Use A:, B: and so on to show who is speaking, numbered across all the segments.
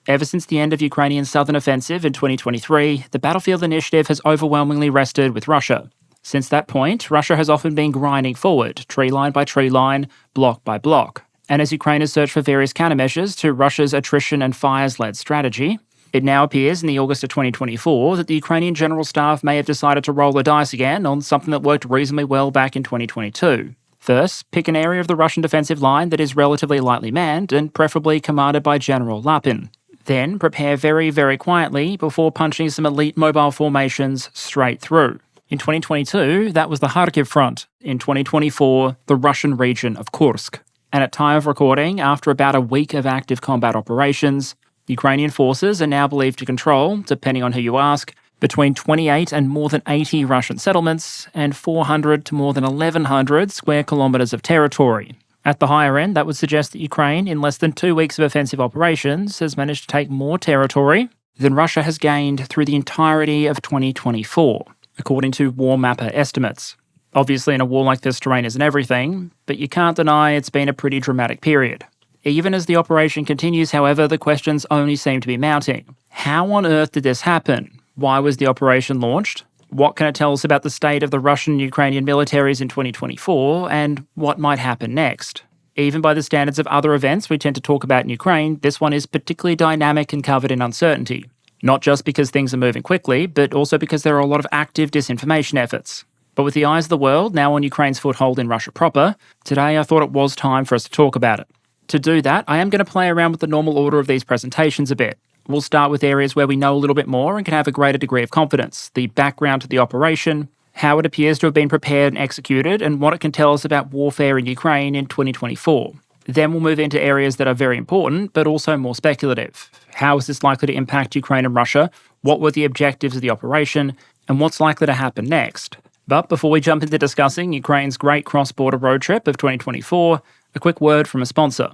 A: Ever since the end of Ukrainian southern offensive in 2023, the battlefield initiative has overwhelmingly rested with Russia. Since that point, Russia has often been grinding forward, tree line by tree line, block by block. And as Ukraine has searched for various countermeasures to Russia's attrition and fires-led strategy, it now appears in the August of 2024 that the Ukrainian General Staff may have decided to roll the dice again on something that worked reasonably well back in 2022. First, pick an area of the Russian defensive line that is relatively lightly manned and preferably commanded by General Lapin. Then prepare very, very quietly before punching some elite mobile formations straight through. In 2022, that was the Kharkiv front. In 2024, the Russian region of Kursk. And at time of recording, after about a week of active combat operations, Ukrainian forces are now believed to control, depending on who you ask, between 28 and more than 80 Russian settlements and 400 to more than 1,100 square kilometres of territory. At the higher end, that would suggest that Ukraine, in less than 2 weeks of offensive operations, has managed to take more territory than Russia has gained through the entirety of 2024, according to War Mapper estimates. Obviously, in a war like this, terrain isn't everything, but you can't deny it's been a pretty dramatic period. Even as the operation continues, however, the questions only seem to be mounting. How on earth did this happen? Why was the operation launched? What can it tell us about the state of the Russian and Ukrainian militaries in 2024, and what might happen next? Even by the standards of other events we tend to talk about in Ukraine, this one is particularly dynamic and covered in uncertainty. Not just because things are moving quickly, but also because there are a lot of active disinformation efforts. But with the eyes of the world now on Ukraine's foothold in Russia proper, today I thought it was time for us to talk about it. To do that, I am going to play around with the normal order of these presentations a bit. We'll start with areas where we know a little bit more and can have a greater degree of confidence, the background to the operation, how it appears to have been prepared and executed, and what it can tell us about warfare in Ukraine in 2024. Then we'll move into areas that are very important, but also more speculative. How is this likely to impact Ukraine and Russia? What were the objectives of the operation? And what's likely to happen next? But before we jump into discussing Ukraine's great cross-border road trip of 2024, a quick word from a sponsor.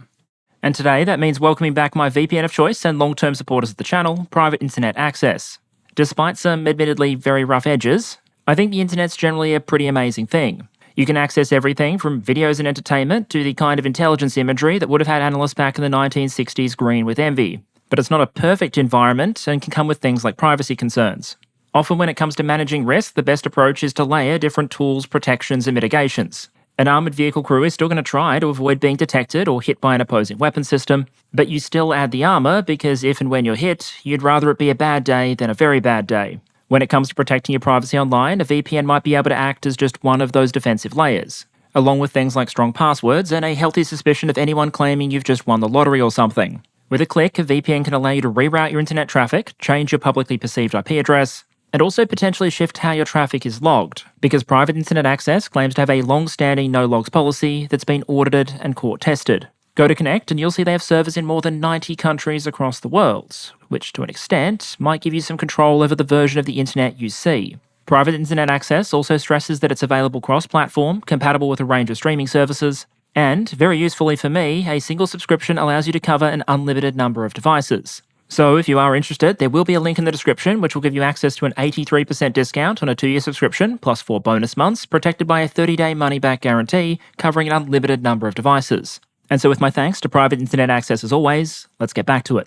A: And today that means welcoming back my VPN of choice and long-term supporters of the channel, Private Internet Access. Despite some admittedly very rough edges, I think the internet's generally a pretty amazing thing. You can access everything from videos and entertainment to the kind of intelligence imagery that would have had analysts back in the 1960s green with envy. But it's not a perfect environment and can come with things like privacy concerns. Often when it comes to managing risk, the best approach is to layer different tools, protections and mitigations. An armoured vehicle crew is still going to try to avoid being detected or hit by an opposing weapon system, but you still add the armour because if and when you're hit, you'd rather it be a bad day than a very bad day. When it comes to protecting your privacy online, a VPN might be able to act as just one of those defensive layers, along with things like strong passwords and a healthy suspicion of anyone claiming you've just won the lottery or something. With a click, a VPN can allow you to reroute your internet traffic, change your publicly perceived IP address, and also potentially shift how your traffic is logged, because Private Internet Access claims to have a long-standing no-logs policy that's been audited and court-tested. Go to Connect and you'll see they have servers in more than 90 countries across the world, which to an extent might give you some control over the version of the internet you see. Private Internet Access also stresses that it's available cross-platform, compatible with a range of streaming services, and, very usefully for me, a single subscription allows you to cover an unlimited number of devices. So if you are interested, there will be a link in the description which will give you access to an 83% discount on a 2-year subscription, plus 4 bonus months, protected by a 30-day money-back guarantee, covering an unlimited number of devices. And so with my thanks to Private Internet Access as always, let's get back to it.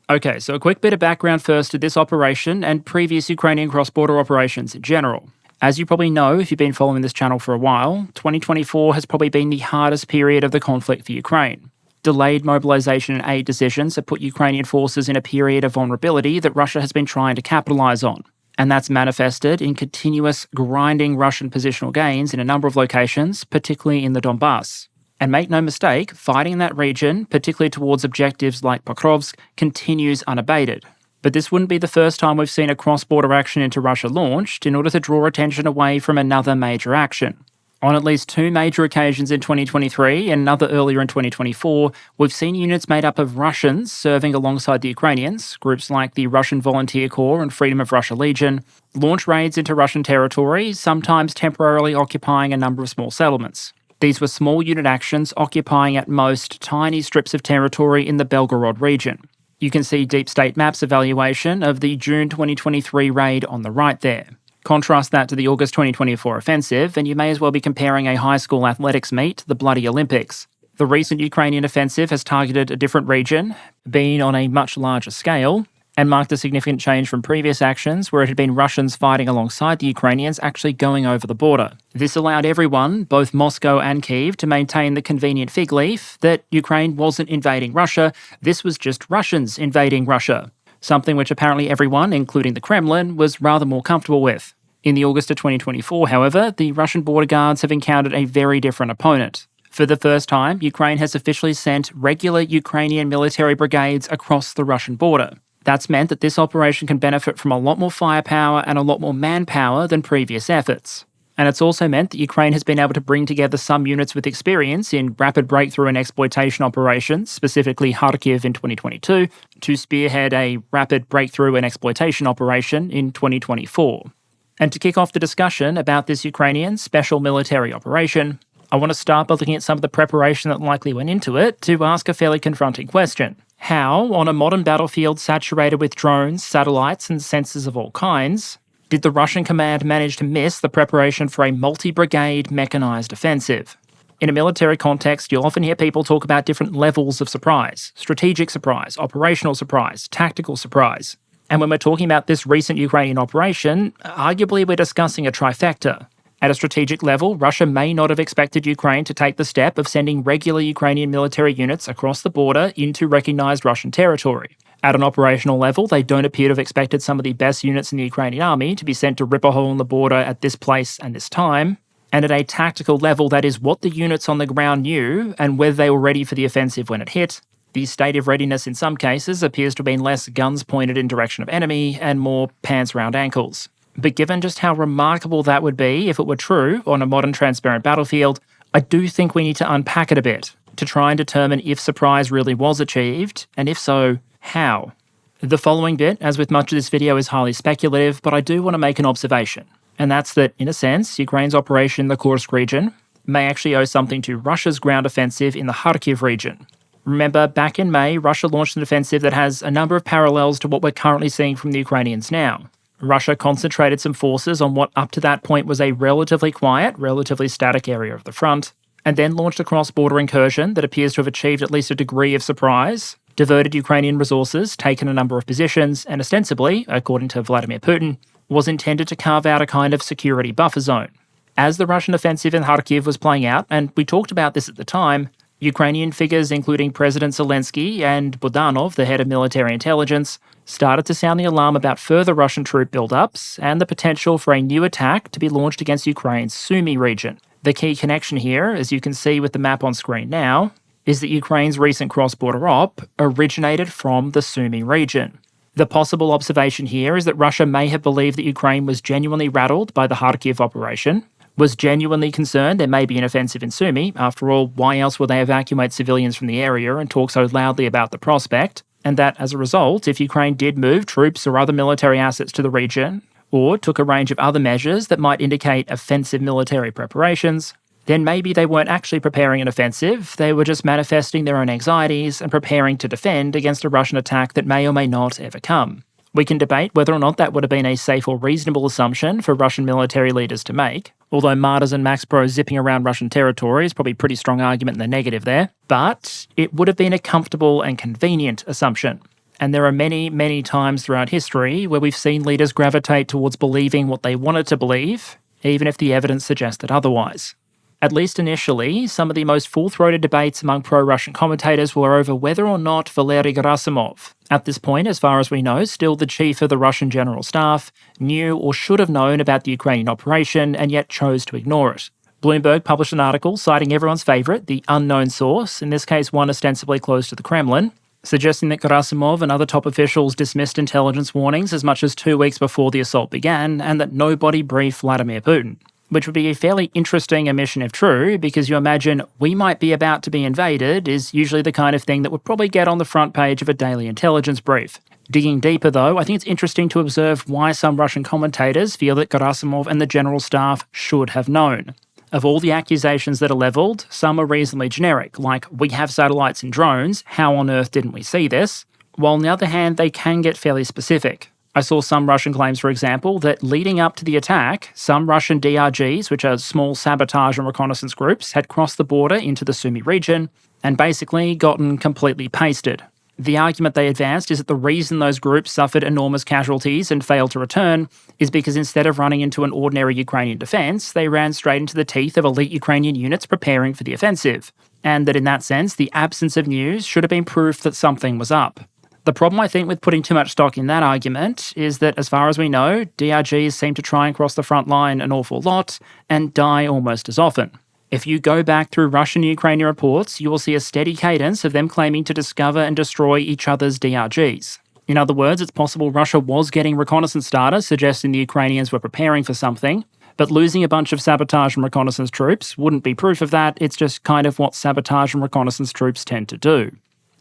A: Okay, so a quick bit of background first to this operation and previous Ukrainian cross-border operations in general. As you probably know, if you've been following this channel for a while, 2024 has probably been the hardest period of the conflict for Ukraine. Delayed mobilization and aid decisions have put Ukrainian forces in a period of vulnerability that Russia has been trying to capitalize on. And that's manifested in continuous grinding Russian positional gains in a number of locations, particularly in the Donbass. And make no mistake, fighting in that region, particularly towards objectives like Pokrovsk, continues unabated. But this wouldn't be the first time we've seen a cross-border action into Russia launched in order to draw attention away from another major action. On at least 2 major occasions in 2023 and another earlier in 2024, we've seen units made up of Russians serving alongside the Ukrainians, groups like the Russian Volunteer Corps and Freedom of Russia Legion, launch raids into Russian territory, sometimes temporarily occupying a number of small settlements. These were small unit actions occupying at most tiny strips of territory in the Belgorod region. You can see Deep State Map's evaluation of the June 2023 raid on the right there. Contrast that to the August 2024 offensive, and you may as well be comparing a high school athletics meet to the bloody Olympics. The recent Ukrainian offensive has targeted a different region, been on a much larger scale, and marked a significant change from previous actions where it had been Russians fighting alongside the Ukrainians actually going over the border. This allowed everyone, both Moscow and Kyiv, to maintain the convenient fig leaf that Ukraine wasn't invading Russia, this was just Russians invading Russia, something which apparently everyone, including the Kremlin, was rather more comfortable with. In the August of 2024, however, the Russian border guards have encountered a very different opponent. For the first time, Ukraine has officially sent regular Ukrainian military brigades across the Russian border. That's meant that this operation can benefit from a lot more firepower and a lot more manpower than previous efforts. And it's also meant that Ukraine has been able to bring together some units with experience in rapid breakthrough and exploitation operations, specifically Kharkiv in 2022, to spearhead a rapid breakthrough and exploitation operation in 2024. And to kick off the discussion about this Ukrainian special military operation, I want to start by looking at some of the preparation that likely went into it to ask a fairly confronting question. How, on a modern battlefield saturated with drones, satellites, and sensors of all kinds, did the Russian command manage to miss the preparation for a multi-brigade mechanised offensive? In a military context, you'll often hear people talk about different levels of surprise: strategic surprise, operational surprise, tactical surprise. And when we're talking about this recent Ukrainian operation, arguably we're discussing a trifecta. At a strategic level, Russia may not have expected Ukraine to take the step of sending regular Ukrainian military units across the border into recognised Russian territory. At an operational level, they don't appear to have expected some of the best units in the Ukrainian army to be sent to rip a hole in the border at this place and this time. And at a tactical level, that is what the units on the ground knew and whether they were ready for the offensive when it hit. The state of readiness in some cases appears to have been less guns pointed in direction of enemy and more pants round ankles. But given just how remarkable that would be if it were true on a modern transparent battlefield, I do think we need to unpack it a bit to try and determine if surprise really was achieved, and if so, how. The following bit, as with much of this video, is highly speculative, but I do want to make an observation, and that's that, in a sense, Ukraine's operation in the Kursk region may actually owe something to Russia's ground offensive in the Kharkiv region. Remember, back in May, Russia launched an offensive that has a number of parallels to what we're currently seeing from the Ukrainians now. Russia concentrated some forces on what up to that point was a relatively quiet, relatively static area of the front, and then launched a cross-border incursion that appears to have achieved at least a degree of surprise, diverted Ukrainian resources, taken a number of positions, and ostensibly, according to Vladimir Putin, was intended to carve out a kind of security buffer zone. As the Russian offensive in Kharkiv was playing out, and we talked about this at the time, Ukrainian figures including President Zelensky and Budanov, the head of military intelligence, started to sound the alarm about further Russian troop buildups and the potential for a new attack to be launched against Ukraine's Sumy region. The key connection here, as you can see with the map on screen now, is that Ukraine's recent cross-border op originated from the Sumy region. The possible observation here is that Russia may have believed that Ukraine was genuinely rattled by the Kharkiv operation, was genuinely concerned there may be an offensive in Sumy. After all, why else would they evacuate civilians from the area and talk so loudly about the prospect? And that, as a result, if Ukraine did move troops or other military assets to the region, or took a range of other measures that might indicate offensive military preparations, then maybe they weren't actually preparing an offensive, they were just manifesting their own anxieties and preparing to defend against a Russian attack that may or may not ever come. We can debate whether or not that would have been a safe or reasonable assumption for Russian military leaders to make, although martyrs and Max Pro zipping around Russian territory is probably a pretty strong argument in the negative there, but it would have been a comfortable and convenient assumption. And there are many, many times throughout history where we've seen leaders gravitate towards believing what they wanted to believe, even if the evidence suggested otherwise. At least initially, some of the most full-throated debates among pro-Russian commentators were over whether or not Valery Gerasimov, at this point, as far as we know, still the chief of the Russian General Staff, knew or should have known about the Ukrainian operation and yet chose to ignore it. Bloomberg published an article citing everyone's favourite, the unknown source, in this case one ostensibly close to the Kremlin, suggesting that Gerasimov and other top officials dismissed intelligence warnings as much as 2 weeks before the assault began and that nobody briefed Vladimir Putin. Which would be a fairly interesting omission if true, because you imagine we might be about to be invaded is usually the kind of thing that would probably get on the front page of a daily intelligence brief. Digging deeper though, I think it's interesting to observe why some Russian commentators feel that Gerasimov and the General Staff should have known. Of all the accusations that are levelled, some are reasonably generic, like we have satellites and drones, how on earth didn't we see this? While on the other hand, they can get fairly specific. I saw some Russian claims, for example, that leading up to the attack, some Russian DRGs, which are small sabotage and reconnaissance groups, had crossed the border into the Sumy region and basically gotten completely pasted. The argument they advanced is that the reason those groups suffered enormous casualties and failed to return is because instead of running into an ordinary Ukrainian defence, they ran straight into the teeth of elite Ukrainian units preparing for the offensive, and that in that sense, the absence of news should have been proof that something was up. The problem, I think, with putting too much stock in that argument is that, as far as we know, DRGs seem to try and cross the front line an awful lot and die almost as often. If you go back through Russian and Ukrainian reports, you will see a steady cadence of them claiming to discover and destroy each other's DRGs. In other words, it's possible Russia was getting reconnaissance data suggesting the Ukrainians were preparing for something, but losing a bunch of sabotage and reconnaissance troops wouldn't be proof of that. It's just kind of what sabotage and reconnaissance troops tend to do.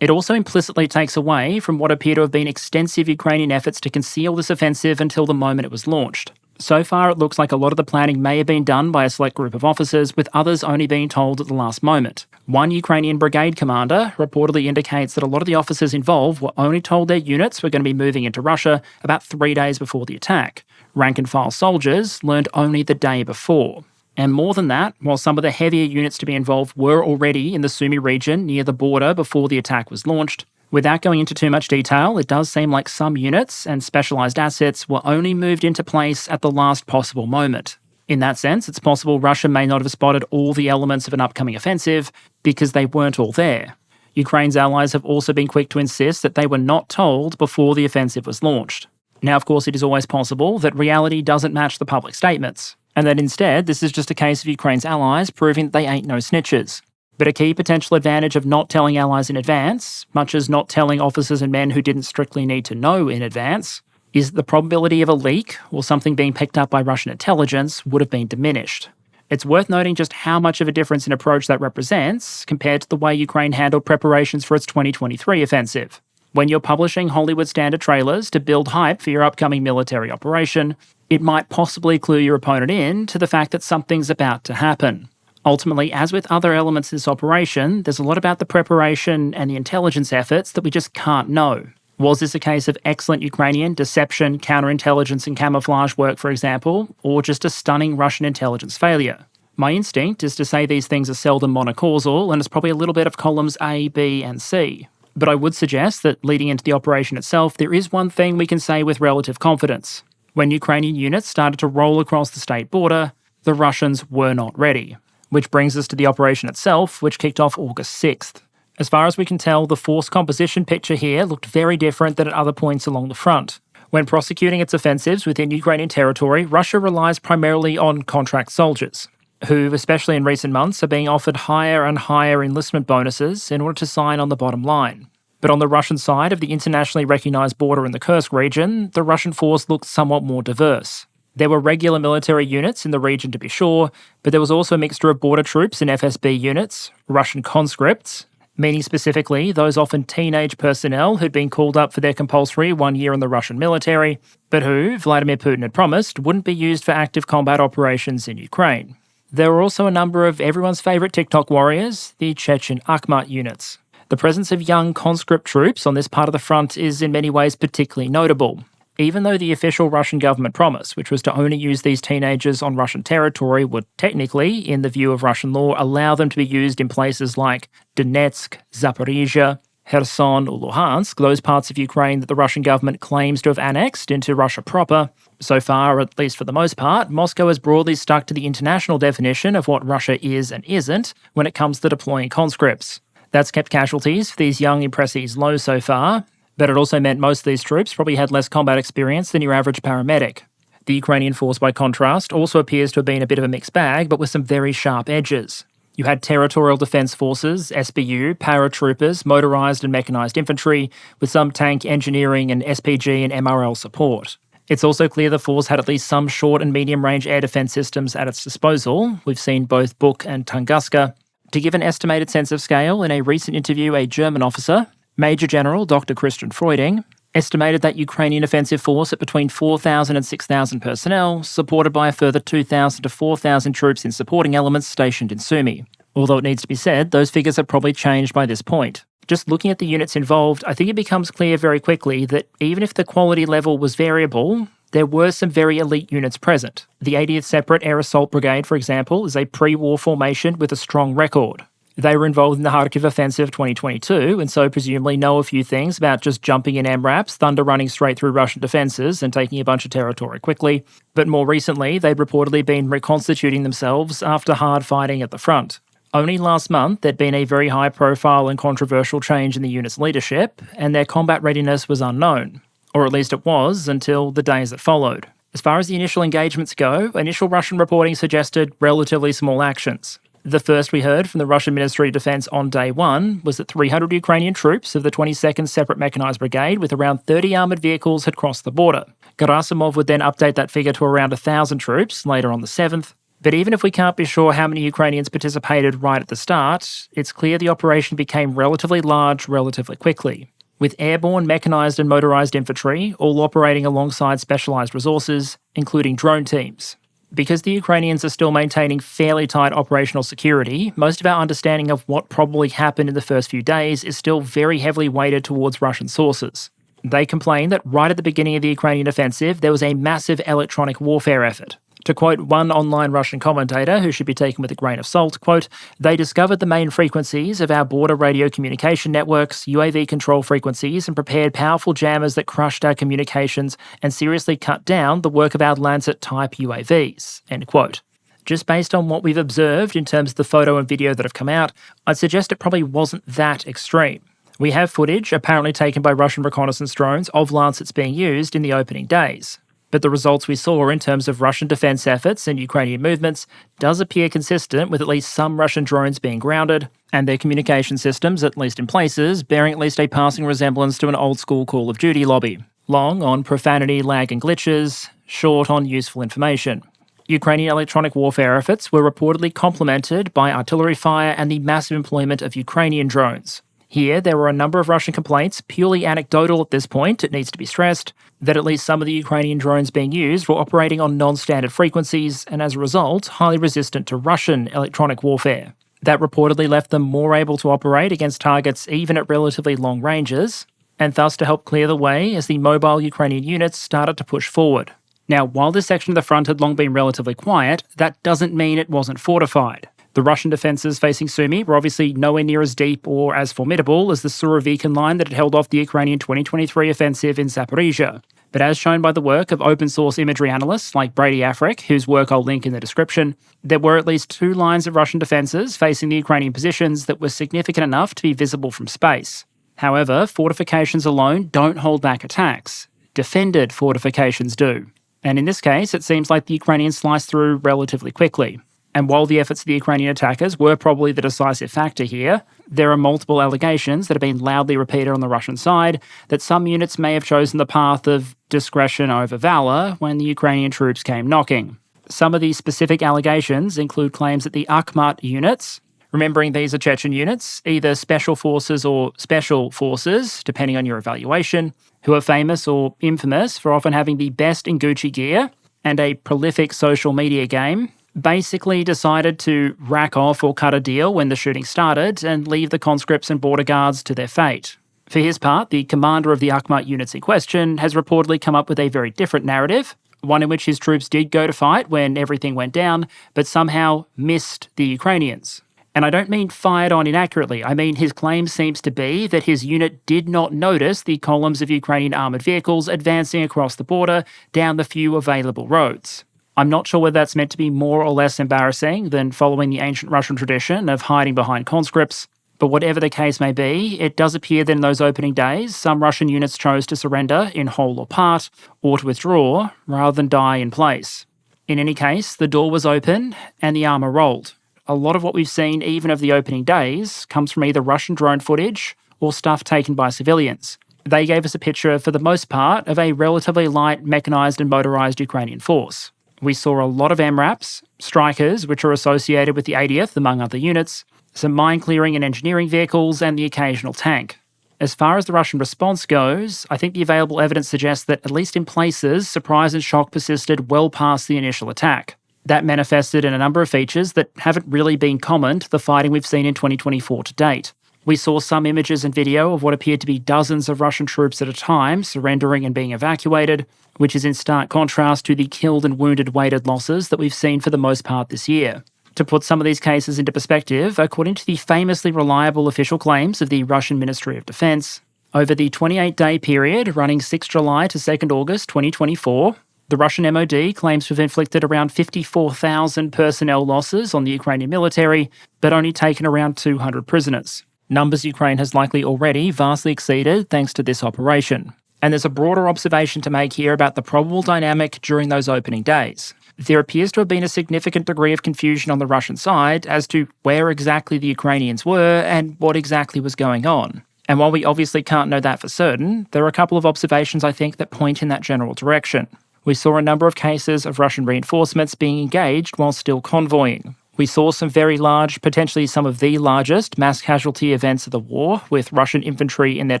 A: It also implicitly takes away from what appear to have been extensive Ukrainian efforts to conceal this offensive until the moment it was launched. So far, it looks like a lot of the planning may have been done by a select group of officers, with others only being told at the last moment. One Ukrainian brigade commander reportedly indicates that a lot of the officers involved were only told their units were going to be moving into Russia about 3 days before the attack. Rank-and-file soldiers learned only the day before. And more than that, while some of the heavier units to be involved were already in the Sumy region near the border before the attack was launched, without going into too much detail, it does seem like some units and specialised assets were only moved into place at the last possible moment. In that sense, it's possible Russia may not have spotted all the elements of an upcoming offensive because they weren't all there. Ukraine's allies have also been quick to insist that they were not told before the offensive was launched. Now, of course, it is always possible that reality doesn't match the public statements, and that instead this is just a case of Ukraine's allies proving that they ain't no snitches. But a key potential advantage of not telling allies in advance, much as not telling officers and men who didn't strictly need to know in advance, is that the probability of a leak or something being picked up by Russian intelligence would have been diminished. It's worth noting just how much of a difference in approach that represents compared to the way Ukraine handled preparations for its 2023 offensive. When you're publishing Hollywood standard trailers to build hype for your upcoming military operation, it might possibly clue your opponent in to the fact that something's about to happen. Ultimately, as with other elements of this operation, there's a lot about the preparation and the intelligence efforts that we just can't know. Was this a case of excellent Ukrainian deception, counterintelligence and camouflage work, for example, or just a stunning Russian intelligence failure? My instinct is to say these things are seldom monocausal, and it's probably a little bit of columns A, B and C. But I would suggest that leading into the operation itself, there is one thing we can say with relative confidence. When Ukrainian units started to roll across the state border, the Russians were not ready. Which brings us to the operation itself, which kicked off August 6th. As far as we can tell, the force composition picture here looked very different than at other points along the front. When prosecuting its offensives within Ukrainian territory, Russia relies primarily on contract soldiers, who, especially in recent months, are being offered higher and higher enlistment bonuses in order to sign on the bottom line. But on the Russian side of the internationally recognised border in the Kursk region, the Russian force looked somewhat more diverse. There were regular military units in the region to be sure, but there was also a mixture of border troops and FSB units, Russian conscripts, meaning specifically those often teenage personnel who'd been called up for their compulsory 1 year in the Russian military, but who, Vladimir Putin had promised, wouldn't be used for active combat operations in Ukraine. There were also a number of everyone's favourite TikTok warriors, the Chechen Akhmat units. The presence of young conscript troops on this part of the front is in many ways particularly notable. Even though the official Russian government promise, which was to only use these teenagers on Russian territory, would technically, in the view of Russian law, allow them to be used in places like Donetsk, Zaporizhia, Kherson or Luhansk, those parts of Ukraine that the Russian government claims to have annexed into Russia proper. So far, at least for the most part, Moscow has broadly stuck to the international definition of what Russia is and isn't when it comes to deploying conscripts. That's kept casualties for these young impresees low so far, but it also meant most of these troops probably had less combat experience than your average paramedic. The Ukrainian force, by contrast, also appears to have been a bit of a mixed bag, but with some very sharp edges. You had Territorial Defence Forces, SBU, paratroopers, motorised and mechanised infantry, with some tank engineering and SPG and MRL support. It's also clear the force had at least some short and medium-range air defence systems at its disposal. We've seen both Buk and Tunguska. To give an estimated sense of scale, in a recent interview, a German officer, Major General Dr. Christian Freuding, estimated that Ukrainian offensive force at between 4,000 and 6,000 personnel, supported by a further 2,000 to 4,000 troops in supporting elements stationed in Sumy. Although it needs to be said, those figures have probably changed by this point. Just looking at the units involved, I think it becomes clear very quickly that even if the quality level was variable, there were some very elite units present. The 80th Separate Air Assault Brigade, for example, is a pre-war formation with a strong record. They were involved in the Kursk Offensive 2022, and so presumably know a few things about just jumping in MRAPs, thunder running straight through Russian defences and taking a bunch of territory quickly. But more recently, they'd reportedly been reconstituting themselves after hard fighting at the front. Only last month, there'd been a very high-profile and controversial change in the unit's leadership, and their combat readiness was unknown. Or at least it was, until the days that followed. As far as the initial engagements go, initial Russian reporting suggested relatively small actions. The first we heard from the Russian Ministry of Defense on day one was that 300 Ukrainian troops of the 22nd Separate Mechanized Brigade with around 30 armoured vehicles had crossed the border. Gerasimov would then update that figure to around 1,000 troops later on the 7th. But even if we can't be sure how many Ukrainians participated right at the start, it's clear the operation became relatively large relatively quickly, with airborne, mechanised and motorised infantry all operating alongside specialised resources, including drone teams. Because the Ukrainians are still maintaining fairly tight operational security, most of our understanding of what probably happened in the first few days is still very heavily weighted towards Russian sources. They complain that right at the beginning of the Ukrainian offensive, there was a massive electronic warfare effort. To quote one online Russian commentator, who should be taken with a grain of salt, quote, "They discovered the main frequencies of our border radio communication networks, UAV control frequencies, and prepared powerful jammers that crushed our communications and seriously cut down the work of our Lancet-type UAVs," end quote. Just based on what we've observed in terms of the photo and video that have come out, I'd suggest it probably wasn't that extreme. We have footage, apparently taken by Russian reconnaissance drones, of Lancets being used in the opening days. But the results we saw in terms of Russian defence efforts and Ukrainian movements does appear consistent with at least some Russian drones being grounded, and their communication systems, at least in places, bearing at least a passing resemblance to an old-school Call of Duty lobby. Long on profanity, lag and glitches, short on useful information. Ukrainian electronic warfare efforts were reportedly complemented by artillery fire and the massive employment of Ukrainian drones. Here, there were a number of Russian complaints, purely anecdotal at this point, it needs to be stressed, that at least some of the Ukrainian drones being used were operating on non-standard frequencies and as a result, highly resistant to Russian electronic warfare. That reportedly left them more able to operate against targets even at relatively long ranges, and thus to help clear the way as the mobile Ukrainian units started to push forward. Now, while this section of the front had long been relatively quiet, that doesn't mean it wasn't fortified. The Russian defences facing Sumy were obviously nowhere near as deep or as formidable as the Surovikin line that had held off the Ukrainian 2023 offensive in Zaporizhia. But as shown by the work of open-source imagery analysts like Brady Afric, whose work I'll link in the description, there were at least 2 lines of Russian defences facing the Ukrainian positions that were significant enough to be visible from space. However, fortifications alone don't hold back attacks. Defended fortifications do. And in this case, it seems like the Ukrainians sliced through relatively quickly. And while the efforts of the Ukrainian attackers were probably the decisive factor here, there are multiple allegations that have been loudly repeated on the Russian side that some units may have chosen the path of discretion over valour when the Ukrainian troops came knocking. Some of these specific allegations include claims that the Akhmat units, remembering these are Chechen units, either special forces or special forces, depending on your evaluation, who are famous or infamous for often having the best in Gucci gear and a prolific social media game, basically decided to rack off or cut a deal when the shooting started and leave the conscripts and border guards to their fate. For his part, the commander of the Akhmat units in question has reportedly come up with a very different narrative, one in which his troops did go to fight when everything went down, but somehow missed the Ukrainians. And I don't mean fired on inaccurately, I mean his claim seems to be that his unit did not notice the columns of Ukrainian armoured vehicles advancing across the border down the few available roads. I'm not sure whether that's meant to be more or less embarrassing than following the ancient Russian tradition of hiding behind conscripts, but whatever the case may be, it does appear that in those opening days, some Russian units chose to surrender in whole or part, or to withdraw, rather than die in place. In any case, the door was open and the armour rolled. A lot of what we've seen even of the opening days comes from either Russian drone footage or stuff taken by civilians. They gave us a picture, for the most part, of a relatively light mechanised and motorised Ukrainian force. We saw a lot of MRAPs, strikers, which are associated with the 80th, among other units, some mine-clearing and engineering vehicles, and the occasional tank. As far as the Russian response goes, I think the available evidence suggests that, at least in places, surprise and shock persisted well past the initial attack. That manifested in a number of features that haven't really been common to the fighting we've seen in 2024 to date. We saw some images and video of what appeared to be dozens of Russian troops at a time surrendering and being evacuated, which is in stark contrast to the killed and wounded weighted losses that we've seen for the most part this year. To put some of these cases into perspective, according to the famously reliable official claims of the Russian Ministry of Defense, over the 28-day period running 6 July to 2nd August 2024, the Russian MOD claims to have inflicted around 54,000 personnel losses on the Ukrainian military, but only taken around 200 prisoners. Numbers Ukraine has likely already vastly exceeded thanks to this operation. And there's a broader observation to make here about the probable dynamic during those opening days. There appears to have been a significant degree of confusion on the Russian side as to where exactly the Ukrainians were and what exactly was going on. And while we obviously can't know that for certain, there are a couple of observations I think that point in that general direction. We saw a number of cases of Russian reinforcements being engaged while still convoying. We saw some very large, potentially some of the largest mass casualty events of the war, with Russian infantry in their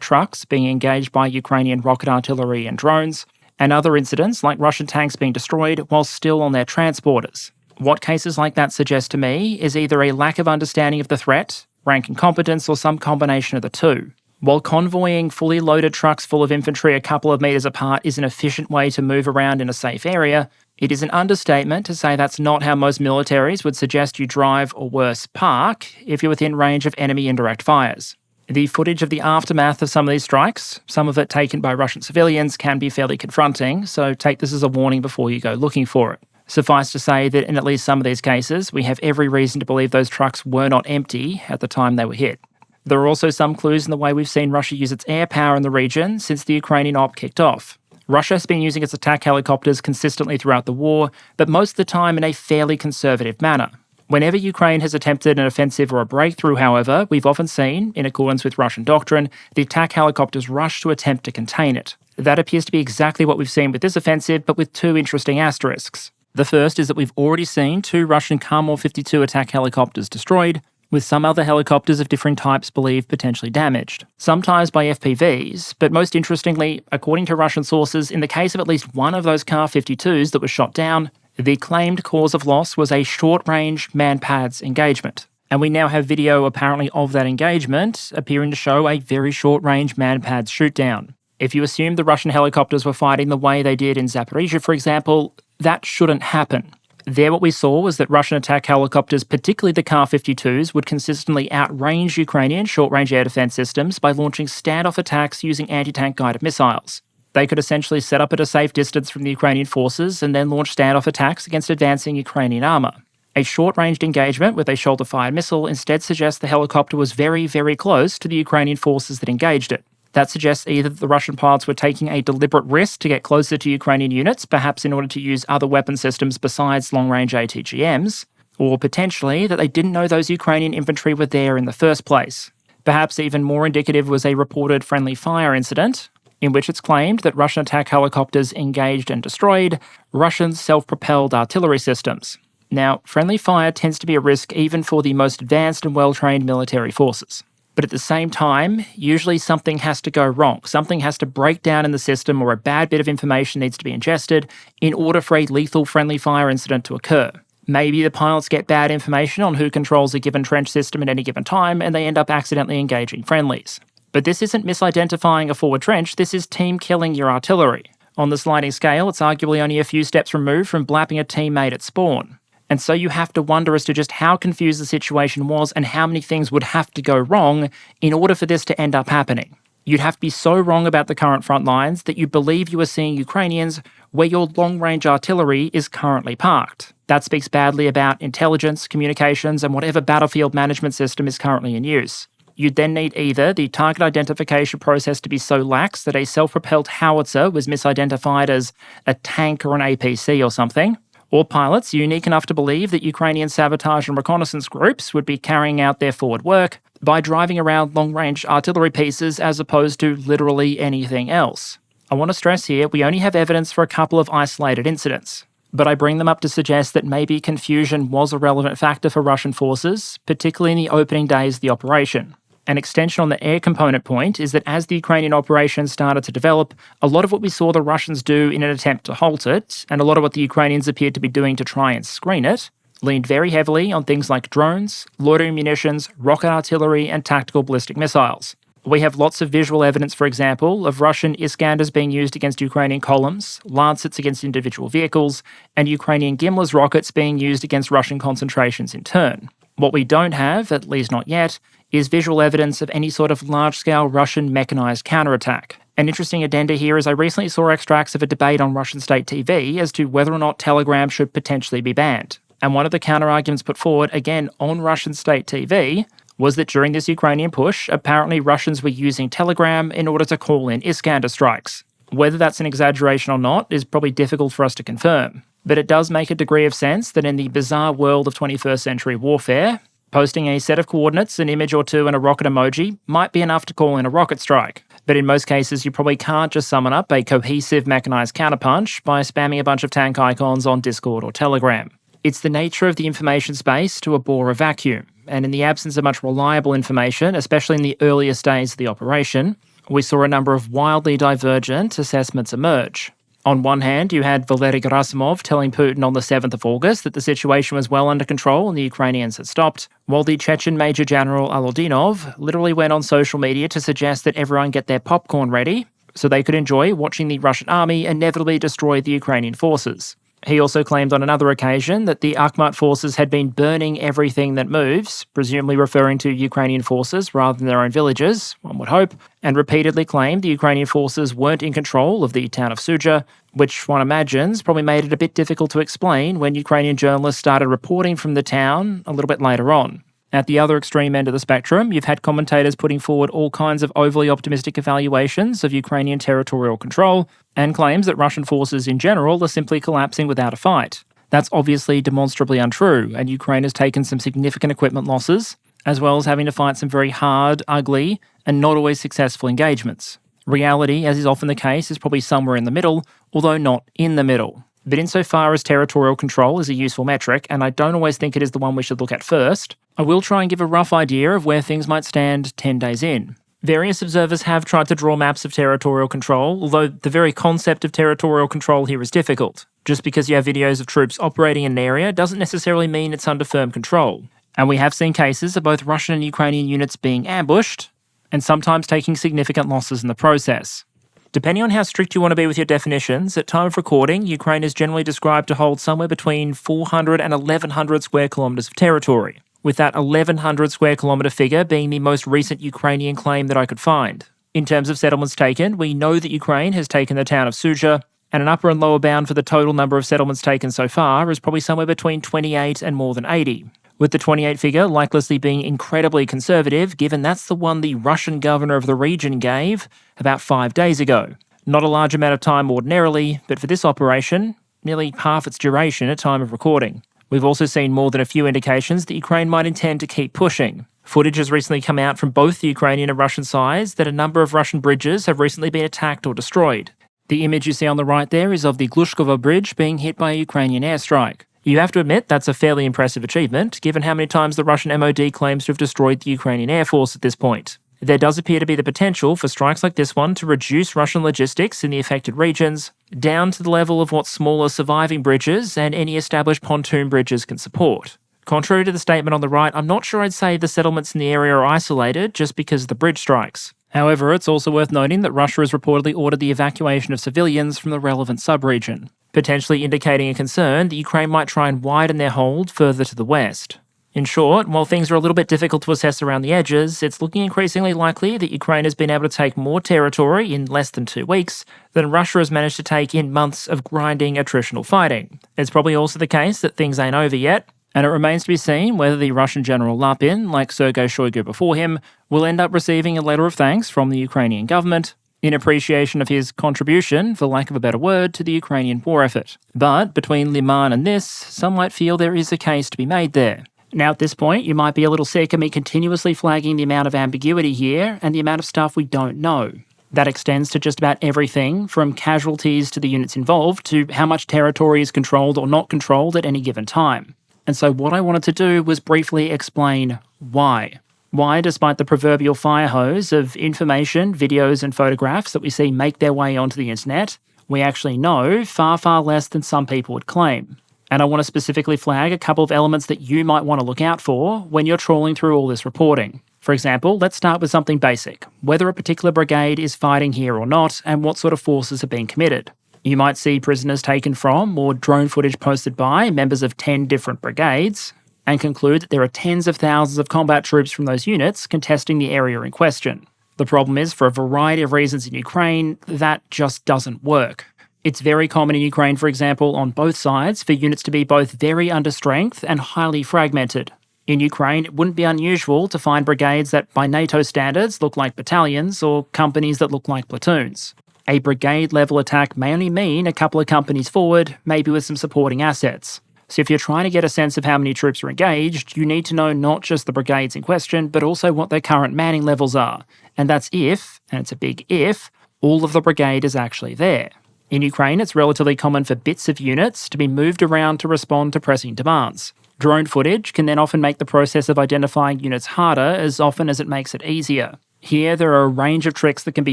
A: trucks being engaged by Ukrainian rocket artillery and drones, and other incidents like Russian tanks being destroyed while still on their transporters. What cases like that suggest to me is either a lack of understanding of the threat, rank incompetence, or some combination of the two. While convoying fully loaded trucks full of infantry a couple of metres apart is an efficient way to move around in a safe area, it is an understatement to say that's not how most militaries would suggest you drive, or worse, park, if you're within range of enemy indirect fires. The footage of the aftermath of some of these strikes, some of it taken by Russian civilians, can be fairly confronting, so take this as a warning before you go looking for it. Suffice to say that in at least some of these cases, we have every reason to believe those trucks were not empty at the time they were hit. There are also some clues in the way we've seen Russia use its air power in the region since the Ukrainian op kicked off. Russia has been using its attack helicopters consistently throughout the war, but most of the time in a fairly conservative manner. Whenever Ukraine has attempted an offensive or a breakthrough, however, we've often seen, in accordance with Russian doctrine, the attack helicopters rush to attempt to contain it. That appears to be exactly what we've seen with this offensive, but with two interesting asterisks. The first is that we've already seen 2 Russian Khamor-52 attack helicopters destroyed, with some other helicopters of different types believed potentially damaged, sometimes by FPVs, but most interestingly, according to Russian sources, in the case of at least one of those Kar-52s that was shot down, the claimed cause of loss was a short-range man-pads engagement. And we now have video apparently of that engagement appearing to show a very short-range man-pads shoot-down. If you assume the Russian helicopters were fighting the way they did in Zaporizhia, for example, that shouldn't happen. There what we saw was that Russian attack helicopters, particularly the Kar-52s, would consistently outrange Ukrainian short-range air defense systems by launching standoff attacks using anti-tank guided missiles. They could essentially set up at a safe distance from the Ukrainian forces and then launch standoff attacks against advancing Ukrainian armour. A short-ranged engagement with a shoulder-fired missile instead suggests the helicopter was very, very close to the Ukrainian forces that engaged it. That suggests either that the Russian pilots were taking a deliberate risk to get closer to Ukrainian units, perhaps in order to use other weapon systems besides long-range ATGMs, or potentially that they didn't know those Ukrainian infantry were there in the first place. Perhaps even more indicative was a reported friendly fire incident, in which it's claimed that Russian attack helicopters engaged and destroyed Russian self-propelled artillery systems. Now, friendly fire tends to be a risk even for the most advanced and well-trained military forces. But at the same time, usually something has to go wrong. Something has to break down in the system, or a bad bit of information needs to be ingested in order for a lethal friendly fire incident to occur. Maybe the pilots get bad information on who controls a given trench system at any given time, and they end up accidentally engaging friendlies. But this isn't misidentifying a forward trench, this is team killing your artillery. On the sliding scale, it's arguably only a few steps removed from blapping a teammate at spawn. And so you have to wonder as to just how confused the situation was and how many things would have to go wrong in order for this to end up happening. You'd have to be so wrong about the current front lines that you believe you are seeing Ukrainians where your long-range artillery is currently parked. That speaks badly about intelligence, communications, and whatever battlefield management system is currently in use. You'd then need either the target identification process to be so lax that a self-propelled howitzer was misidentified as a tank or an APC or something, or pilots unique enough to believe that Ukrainian sabotage and reconnaissance groups would be carrying out their forward work by driving around long-range artillery pieces as opposed to literally anything else. I want to stress here, we only have evidence for a couple of isolated incidents, but I bring them up to suggest that maybe confusion was a relevant factor for Russian forces, particularly in the opening days of the operation. An extension on the air component point is that as the Ukrainian operation started to develop, a lot of what we saw the Russians do in an attempt to halt it, and a lot of what the Ukrainians appeared to be doing to try and screen it, leaned very heavily on things like drones, loitering munitions, rocket artillery, and tactical ballistic missiles. We have lots of visual evidence, for example, of Russian Iskanders being used against Ukrainian columns, Lancets against individual vehicles, and Ukrainian Gimlers rockets being used against Russian concentrations in turn. What we don't have, at least not yet, is visual evidence of any sort of large-scale Russian mechanized counterattack. An interesting addenda here is I recently saw extracts of a debate on Russian state TV as to whether or not Telegram should potentially be banned. And one of the counter-arguments put forward, again on Russian state TV, was that during this Ukrainian push, apparently Russians were using Telegram in order to call in Iskander strikes. Whether that's an exaggeration or not is probably difficult for us to confirm, but it does make a degree of sense that in the bizarre world of 21st century warfare, posting a set of coordinates, an image or two, and a rocket emoji might be enough to call in a rocket strike. But in most cases, you probably can't just summon up a cohesive mechanized counterpunch by spamming a bunch of tank icons on Discord or Telegram. It's the nature of the information space to abhor a vacuum, and in the absence of much reliable information, especially in the earliest days of the operation, we saw a number of wildly divergent assessments emerge. On one hand, you had Valery Gerasimov telling Putin on the 7th of August that the situation was well under control and the Ukrainians had stopped, while the Chechen Major General Alodinov literally went on social media to suggest that everyone get their popcorn ready so they could enjoy watching the Russian army inevitably destroy the Ukrainian forces. He also claimed on another occasion that the Akhmat forces had been burning everything that moves, presumably referring to Ukrainian forces rather than their own villages, one would hope, and repeatedly claimed the Ukrainian forces weren't in control of the town of Suja, which one imagines probably made it a bit difficult to explain when Ukrainian journalists started reporting from the town a little bit later on. At the other extreme end of the spectrum, you've had commentators putting forward all kinds of overly optimistic evaluations of Ukrainian territorial control and claims that Russian forces in general are simply collapsing without a fight. That's obviously demonstrably untrue, and Ukraine has taken some significant equipment losses, as well as having to fight some very hard, ugly, and not always successful engagements. Reality, as is often the case, is probably somewhere in the middle, although not in the middle. But insofar as territorial control is a useful metric, and I don't always think it is the one we should look at first, I will try and give a rough idea of where things might stand 10 days in. Various observers have tried to draw maps of territorial control, although the very concept of territorial control here is difficult. Just because you have videos of troops operating in an area doesn't necessarily mean it's under firm control. And we have seen cases of both Russian and Ukrainian units being ambushed, and sometimes taking significant losses in the process. Depending on how strict you want to be with your definitions, at time of recording, Ukraine is generally described to hold somewhere between 400 and 1,100 square kilometres of territory, with that 1,100 square kilometre figure being the most recent Ukrainian claim that I could find. In terms of settlements taken, we know that Ukraine has taken the town of Suja, and an upper and lower bound for the total number of settlements taken so far is probably somewhere between 28 and more than 80. With the 28 figure likely being incredibly conservative, given that's the one the Russian governor of the region gave about 5 days ago. Not a large amount of time ordinarily, but for this operation, nearly half its duration at time of recording. We've also seen more than a few indications that Ukraine might intend to keep pushing. Footage has recently come out from both the Ukrainian and Russian sides that a number of Russian bridges have recently been attacked or destroyed. The image you see on the right there is of the Glushkovo bridge being hit by a Ukrainian airstrike. You have to admit that's a fairly impressive achievement, given how many times the Russian MOD claims to have destroyed the Ukrainian Air Force at this point. There does appear to be the potential for strikes like this one to reduce Russian logistics in the affected regions down to the level of what smaller surviving bridges and any established pontoon bridges can support. Contrary to the statement on the right, I'm not sure I'd say the settlements in the area are isolated just because of the bridge strikes. However, it's also worth noting that Russia has reportedly ordered the evacuation of civilians from the relevant sub-region, potentially indicating a concern that Ukraine might try and widen their hold further to the west. In short, while things are a little bit difficult to assess around the edges, it's looking increasingly likely that Ukraine has been able to take more territory in less than 2 weeks than Russia has managed to take in months of grinding attritional fighting. It's probably also the case that things ain't over yet, and it remains to be seen whether the Russian General Lapin, like Sergei Shoigu before him, will end up receiving a letter of thanks from the Ukrainian government in appreciation of his contribution, for lack of a better word, to the Ukrainian war effort. But between Liman and this, some might feel there is a case to be made there. Now at this point, you might be a little sick of me continuously flagging the amount of ambiguity here and the amount of stuff we don't know. That extends to just about everything, from casualties to the units involved, to how much territory is controlled or not controlled at any given time. And so what I wanted to do was briefly explain why. Why, despite the proverbial fire hose of information, videos and photographs that we see make their way onto the internet, we actually know far, far less than some people would claim. And I want to specifically flag a couple of elements that you might want to look out for when you're trawling through all this reporting. For example, let's start with something basic: whether a particular brigade is fighting here or not, and what sort of forces have been committed. You might see prisoners taken from or drone footage posted by members of 10 different brigades, and conclude that there are tens of thousands of combat troops from those units contesting the area in question. The problem is, for a variety of reasons in Ukraine, that just doesn't work. It's very common in Ukraine, for example, on both sides, for units to be both very under strength and highly fragmented. In Ukraine, it wouldn't be unusual to find brigades that, by NATO standards, look like battalions, or companies that look like platoons. A brigade-level attack may only mean a couple of companies forward, maybe with some supporting assets. So if you're trying to get a sense of how many troops are engaged, you need to know not just the brigades in question, but also what their current manning levels are. And that's if, and it's a big if, all of the brigade is actually there. In Ukraine, it's relatively common for bits of units to be moved around to respond to pressing demands. Drone footage can then often make the process of identifying units harder as often as it makes it easier. Here, there are a range of tricks that can be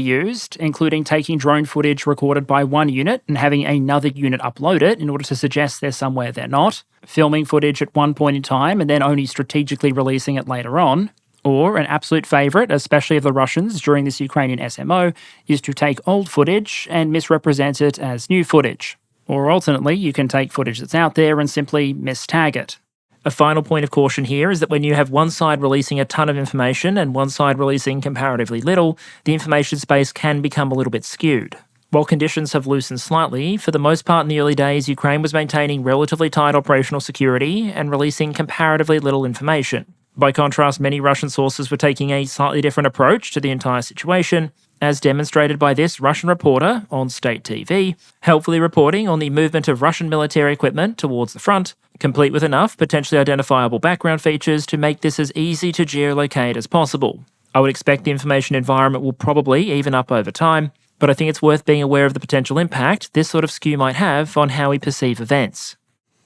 A: used, including taking drone footage recorded by one unit and having another unit upload it in order to suggest they're somewhere they're not, filming footage at one point in time and then only strategically releasing it later on, or an absolute favourite, especially of the Russians during this Ukrainian SMO, is to take old footage and misrepresent it as new footage. Or alternately, you can take footage that's out there and simply mistag it. A final point of caution here is that when you have one side releasing a ton of information and one side releasing comparatively little, the information space can become a little bit skewed. While conditions have loosened slightly, for the most part in the early days, Ukraine was maintaining relatively tight operational security and releasing comparatively little information. By contrast, many Russian sources were taking a slightly different approach to the entire situation, as demonstrated by this Russian reporter on state TV, helpfully reporting on the movement of Russian military equipment towards the front, complete with enough potentially identifiable background features to make this as easy to geolocate as possible. I would expect the information environment will probably even up over time, but I think it's worth being aware of the potential impact this sort of skew might have on how we perceive events.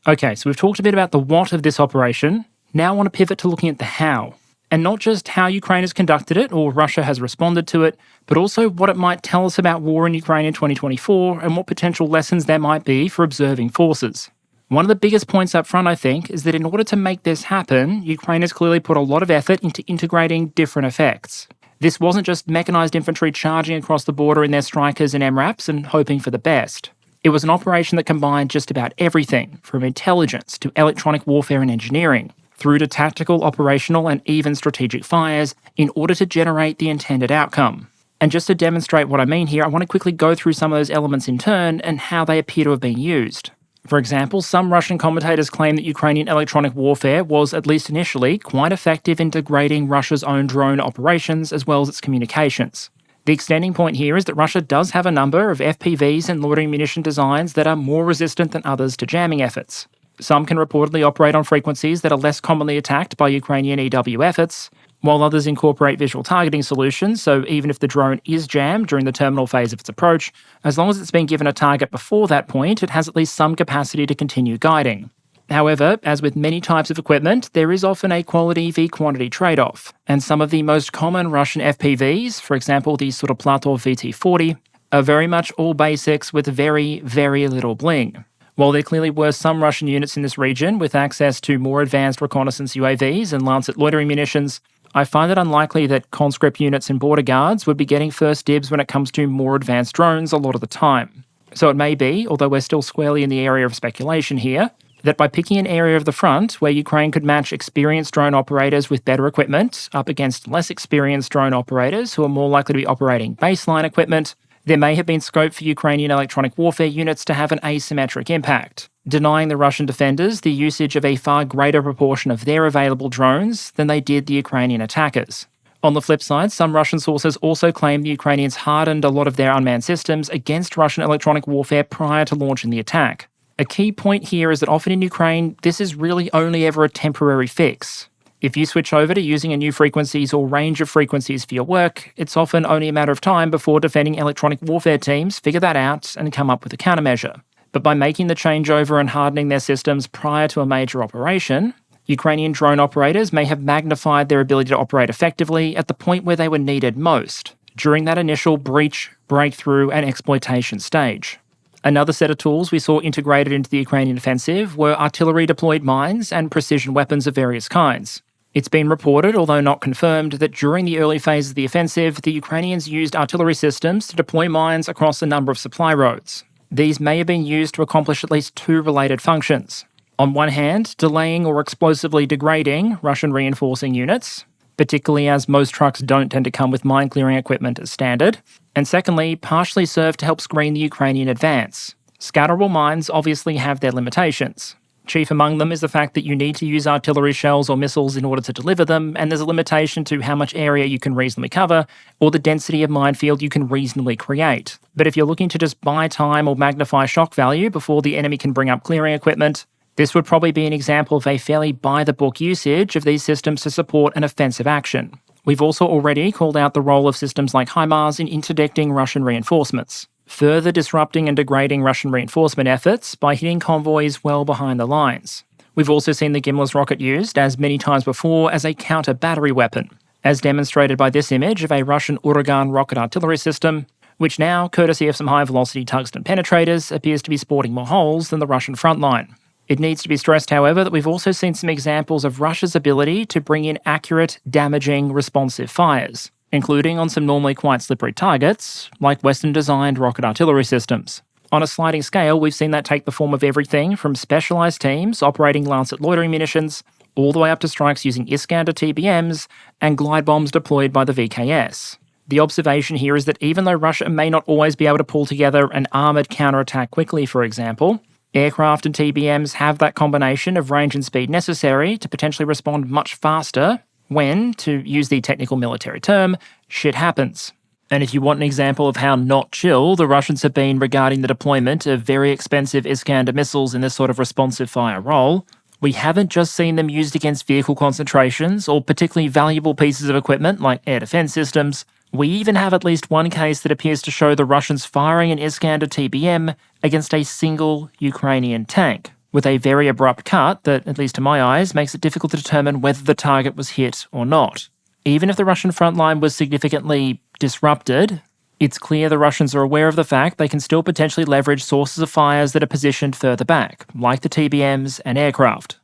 A: Okay, so we've talked a bit about the what of this operation. Now I want to pivot to looking at the how. And not just how Ukraine has conducted it or Russia has responded to it, but also what it might tell us about war in Ukraine in 2024 and what potential lessons there might be for observing forces. One of the biggest points up front, I think, is that in order to make this happen, Ukraine has clearly put a lot of effort into integrating different effects. This wasn't just mechanised infantry charging across the border in their Strikers and MRAPs and hoping for the best. It was an operation that combined just about everything, from intelligence to electronic warfare and engineering, through to tactical, operational, and even strategic fires in order to generate the intended outcome. And just to demonstrate what I mean here, I want to quickly go through some of those elements in turn and how they appear to have been used. For example, some Russian commentators claim that Ukrainian electronic warfare was, at least initially, quite effective in degrading Russia's own drone operations as well as its communications. The extending point here is that Russia does have a number of FPVs and loitering munition designs that are more resistant than others to jamming efforts. Some can reportedly operate on frequencies that are less commonly attacked by Ukrainian EW efforts, while others incorporate visual targeting solutions, so even if the drone is jammed during the terminal phase of its approach, as long as it's been given a target before that point, it has at least some capacity to continue guiding. However, as with many types of equipment, there is often a quality v quantity trade-off, and some of the most common Russian FPVs, for example the Suraplatov VT-40, are very much all basics with very, very little bling. While there clearly were some Russian units in this region with access to more advanced reconnaissance UAVs and Lancet loitering munitions, I find it unlikely that conscript units and border guards would be getting first dibs when it comes to more advanced drones a lot of the time. So it may be, although we're still squarely in the area of speculation here, that by picking an area of the front where Ukraine could match experienced drone operators with better equipment up against less experienced drone operators who are more likely to be operating baseline equipment, there may have been scope for Ukrainian electronic warfare units to have an asymmetric impact, denying the Russian defenders the usage of a far greater proportion of their available drones than they did the Ukrainian attackers. On the flip side, some Russian sources also claim the Ukrainians hardened a lot of their unmanned systems against Russian electronic warfare prior to launching the attack. A key point here is that often in Ukraine, this is really only ever a temporary fix. If you switch over to using a new frequencies or range of frequencies for your work, it's often only a matter of time before defending electronic warfare teams figure that out and come up with a countermeasure. But by making the changeover and hardening their systems prior to a major operation, Ukrainian drone operators may have magnified their ability to operate effectively at the point where they were needed most, during that initial breach, breakthrough, and exploitation stage. Another set of tools we saw integrated into the Ukrainian offensive were artillery-deployed mines and precision weapons of various kinds. It's been reported, although not confirmed, that during the early phase of the offensive, the Ukrainians used artillery systems to deploy mines across a number of supply roads. These may have been used to accomplish at least two related functions. On one hand, delaying or explosively degrading Russian reinforcing units, particularly as most trucks don't tend to come with mine-clearing equipment as standard, and secondly, partially serve to help screen the Ukrainian advance. Scatterable mines obviously have their limitations. Chief among them is the fact that you need to use artillery shells or missiles in order to deliver them, and there's a limitation to how much area you can reasonably cover, or the density of minefield you can reasonably create. But if you're looking to just buy time or magnify shock value before the enemy can bring up clearing equipment, this would probably be an example of a fairly by-the-book usage of these systems to support an offensive action. We've also already called out the role of systems like HIMARS in interdicting Russian reinforcements, further disrupting and degrading Russian reinforcement efforts by hitting convoys well behind the lines. We've also seen the Gimlis rocket used, as many times before, as a counter-battery weapon, as demonstrated by this image of a Russian Uragan rocket artillery system, which now, courtesy of some high-velocity tungsten penetrators, appears to be sporting more holes than the Russian front line. It needs to be stressed, however, that we've also seen some examples of Russia's ability to bring in accurate, damaging, responsive fires, including on some normally quite slippery targets, like Western-designed rocket artillery systems. On a sliding scale, we've seen that take the form of everything from specialised teams operating Lancet loitering munitions, all the way up to strikes using Iskander TBMs and glide bombs deployed by the VKS. The observation here is that even though Russia may not always be able to pull together an armoured counterattack quickly, for example, aircraft and TBMs have that combination of range and speed necessary to potentially respond much faster when, to use the technical military term, shit happens. And if you want an example of how not chill the Russians have been regarding the deployment of very expensive Iskander missiles in this sort of responsive fire role, we haven't just seen them used against vehicle concentrations or particularly valuable pieces of equipment like air defense systems. We even have at least one case that appears to show the Russians firing an Iskander TBM against a single Ukrainian tank, with a very abrupt cut that, at least to my eyes, makes it difficult to determine whether the target was hit or not. Even if the Russian front line was significantly disrupted, it's clear the Russians are aware of the fact they can still potentially leverage sources of fires that are positioned further back, like the TBMs and aircraft.